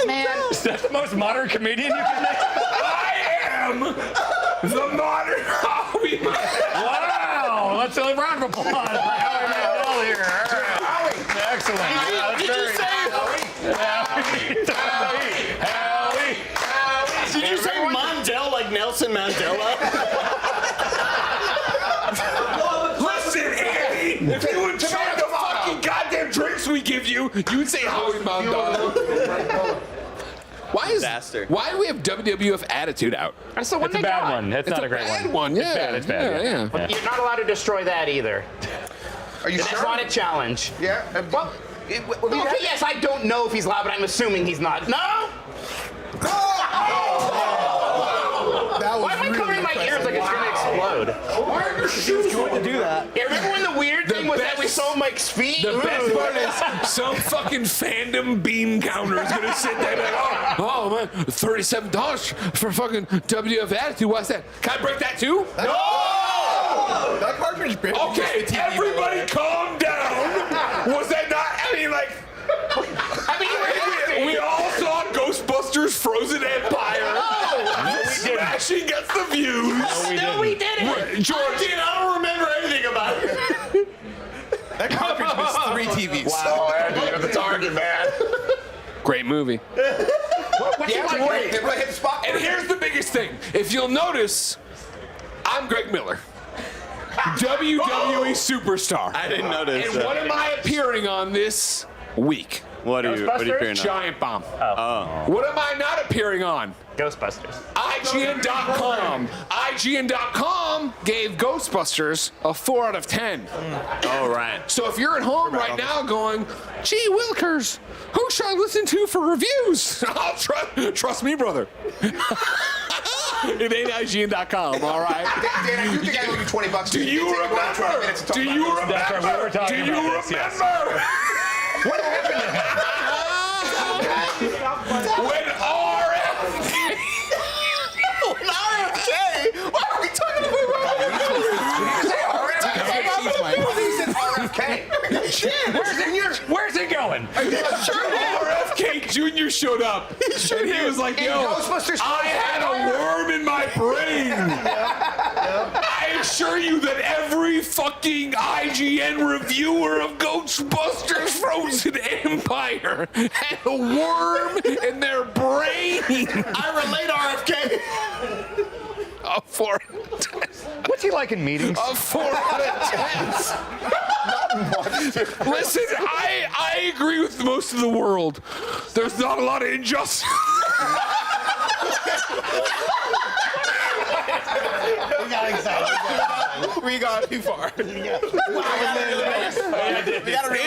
S3: Man.
S11: Is that the most modern comedian you can make?
S10: I am the modern Howie Mandel.
S11: Wow! Let's have a round of applause for Howie Mandel here. Howie! Excellent.
S13: Did you say
S11: Howie!
S13: Did you say Mandel like Nelson Mandela?
S10: Listen, Andy, if you would turn the fuck give you. You would say Howie Mandel. Why do we have WWF Attitude out?
S11: That's the one
S17: It's a bad one. It's not a great one.
S10: Yeah,
S17: It's bad. It's bad.
S10: Yeah.
S17: Yeah.
S11: You're not allowed to destroy that either.
S3: Are you
S11: That's
S3: sure?
S11: not a challenge.
S3: Yeah.
S11: Well, okay, yes, I don't know if he's loud, but I'm assuming he's not. No! Why am I covering my ears like it's gonna explode?
S10: Why are your shoes going to do that?
S11: Yeah, remember when the weird thing was that we saw Mike's feet?
S10: The best part is some fucking fandom bean counter is gonna sit there like, oh man, $37 for fucking WWF Attitude. What's that? Can I break that too? No!
S12: That cartridge bit.
S10: Okay, everybody calm down. Was that not? I mean, like. We all saw Ghostbusters Frozen Empire. Smashing gets the views.
S11: No, we didn't.
S10: George,
S13: I don't remember anything about it.
S12: That cartridge missed 3 TVs.
S15: Wow, Andy, you're the target, man.
S10: Great movie.
S3: What's it like? They really hit the spot.
S10: And here's the biggest thing. If you'll notice, I'm Greg Miller. WWE superstar.
S13: I didn't notice.
S10: And what am I appearing on this week?
S13: What are you appearing on?
S10: Giant Bomb. What am I not appearing on?
S11: Ghostbusters.
S10: IGN.com. IGN.com gave Ghostbusters a 4 out of 10.
S13: Oh, right.
S10: So if you're at home right now going, gee wilkers, who should I listen to for reviews? I'll trust me, brother. It ain't IGN.com, all right?
S3: Dan, I do think I owe you $20.
S10: Do you remember? Do you remember?
S17: That's right, we were talking
S10: Do you
S17: about this, yes.
S10: remember?
S3: What happened to him?
S10: When RFK.
S14: When RFK? Why are we talking about
S3: RFK?
S17: Where's it going?
S10: RFK Jr. showed up. And he was like, yo, I had a worm in my brain. I assure you that every fucking IGN reviewer of Ghostbusters Frozen Empire had a worm in their brain.
S14: I relate RFK.
S10: A 4.
S17: What's he like in meetings?
S10: A 4 out of 10. Listen, I agree with most of the world. There's not a lot of injustice.
S14: We got excited.
S12: We got too far.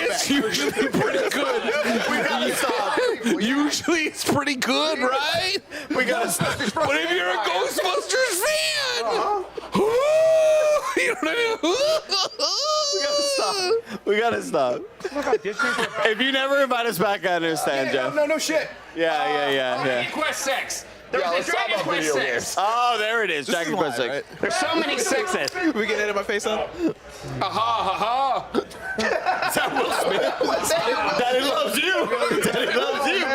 S10: It's usually pretty good.
S14: We gotta stop.
S10: Usually it's pretty good, right?
S14: We gotta stop.
S10: But if you're a Ghostbusters fan, you know what I mean?
S13: We gotta stop. If you never invite us back, I understand, Jeff.
S3: No shit.
S13: Yeah.
S11: Quest 6.
S15: Yeah,
S11: There's
S15: let's
S11: a
S15: talk
S11: Dragon
S15: about
S11: Quest
S15: video
S11: 6.
S13: Oh, there it is. Dragon Quest 6.
S11: There's so many sixes.
S12: We get it in my face up.
S10: Ha.
S13: Is that Will Smith? Daddy loves you. Daddy loves you.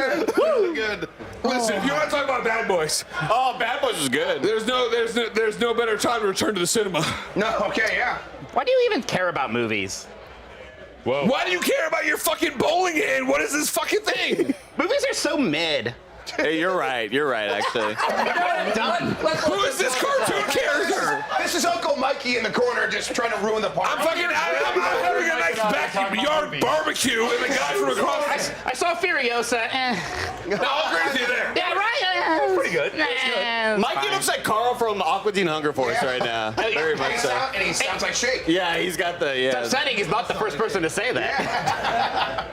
S12: Really good.
S10: Listen, if you want to talk about Bad Boys,
S13: Oh, Bad Boys is good.
S10: there's no better time to return to the cinema.
S3: No, okay, yeah.
S11: Why do you even care about movies?
S17: Whoa.
S10: Why do you care about your fucking bowling hand? What is this fucking thing?
S11: Movies are so mid.
S13: Hey, you're right, actually.
S11: Done.
S10: Who is this cartoon character?
S3: This is Uncle Mikey in the corner just trying to ruin the party.
S10: I'm having a nice backyard barbecue, and the guy from across.
S11: I saw Furiosa.
S10: No, I'll agree with you there.
S11: Yeah, right.
S3: Pretty good.
S13: Mikey looks like Carl from Aqua Teen Hunger Force right now. Very much so.
S3: And he sounds like Shake.
S13: Yeah, he's got the
S11: It's upsetting he's not the first person to say that.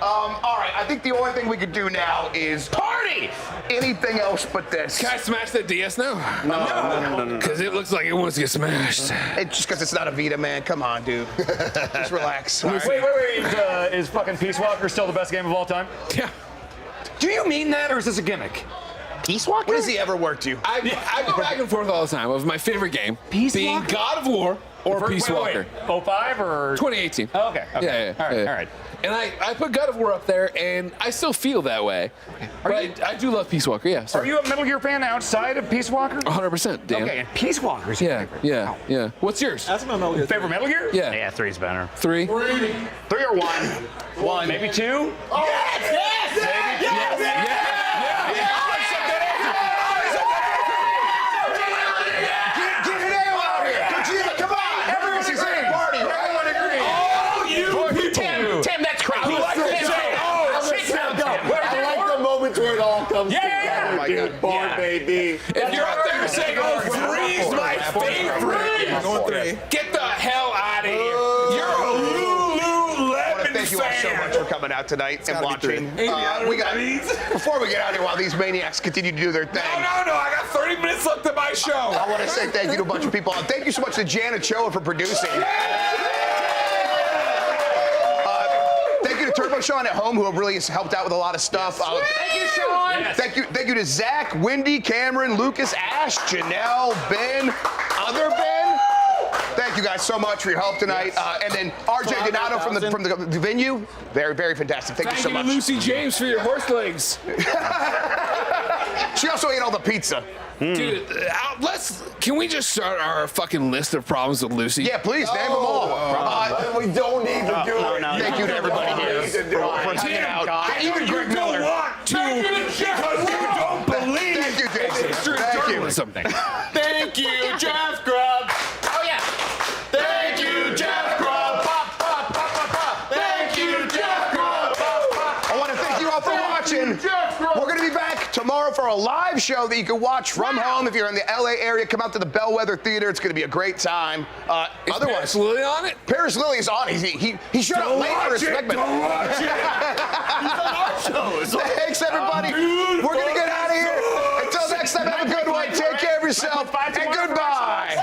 S3: All right, I think the only thing we could do now is
S11: Party!
S3: anything else but this.
S10: Can I smash that DS now?
S13: No.
S10: Because it looks like it wants to get smashed.
S3: It's just because it's not a Vita, man. Come on, dude. Just relax. All right.
S17: Wait. Is fucking Peace Walker still the best game of all time?
S10: Yeah.
S17: Do you mean that, or is this a gimmick?
S11: Peace Walker?
S3: When has he ever worked you?
S10: I go back and forth all the time of my favorite game being God of War or Peace Walker.
S17: 05 or
S10: 2018.
S17: Oh, okay.
S10: Yeah.
S17: All right.
S10: And I put God of War up there, and I still feel that way. But I do love Peace Walker, yeah.
S17: Are you a Metal Gear fan outside of Peace Walker?
S10: 100%, Dan.
S17: Okay, and Peace Walker's your favorite.
S10: Yeah. What's yours?
S12: That's my Metal Gear.
S17: Favorite Metal Gear?
S10: Yeah.
S11: Yeah, 3's better.
S10: 3?
S11: 3 or 1?
S17: 1. Maybe 2?
S10: Yes!
S3: Get an ale out here. Gogeta, come on. Everyone's agreeing. Party. Everyone agrees.
S10: All you people
S11: Tim, that's crowd.
S10: who like
S3: like
S15: Dude,
S3: that.
S15: Born, baby.
S10: If you're up there saying, oh, three's my favorite,
S12: Going 3.
S10: get the hell out of here. You're a Lululemon
S3: Thank you all so much for coming out tonight and watching. Before we get out of here, while these maniacs continue to do their thing.
S10: No, I got 30 minutes left of my show.
S3: I want to say thank you to a bunch of people. Thank you so much to Janet Choa for producing. Thank you to Turbo Sean at home, who really has helped out with a lot of stuff.
S10: Thank you, Sean.
S3: Yes. Thank you to Zach, Wendy, Cameron, Lucas, Ash, Janelle, Ben, other Ben. Thank you guys so much for your help tonight. And then RJ Donato from the venue. Very, very fantastic. Thank you so much.
S10: Thank you to Lucy James for your horse legs.
S3: She also ate all the pizza.
S10: Dude, can we just start our fucking list of problems with Lucy?
S3: Yeah, please, name them all.
S15: We don't need to do it.
S3: Thank you to everybody here for hanging out. Even Greg Miller.
S10: Because you don't believe.
S3: Thank you, Jason. Thank you.
S13: Thank you, Jeff Grubb.
S10: Oh, yeah.
S13: Thank you, Jeff Grubb. Thank you, Jeff Grubb.
S3: I want to thank you all for watching. We're going to be back tomorrow for a live show that you can watch from home. If you're in the LA area, come out to the Bellwether Theater. It's going to be a great time.
S10: Is Paris Lily on it?
S3: Paris Lily is on. He showed up late for his segment.
S10: Don't watch it.
S13: He's on our show.
S3: Thanks, everybody. We're going to get out of here. Until next time, have a good one. Take care of yourself. And goodbye.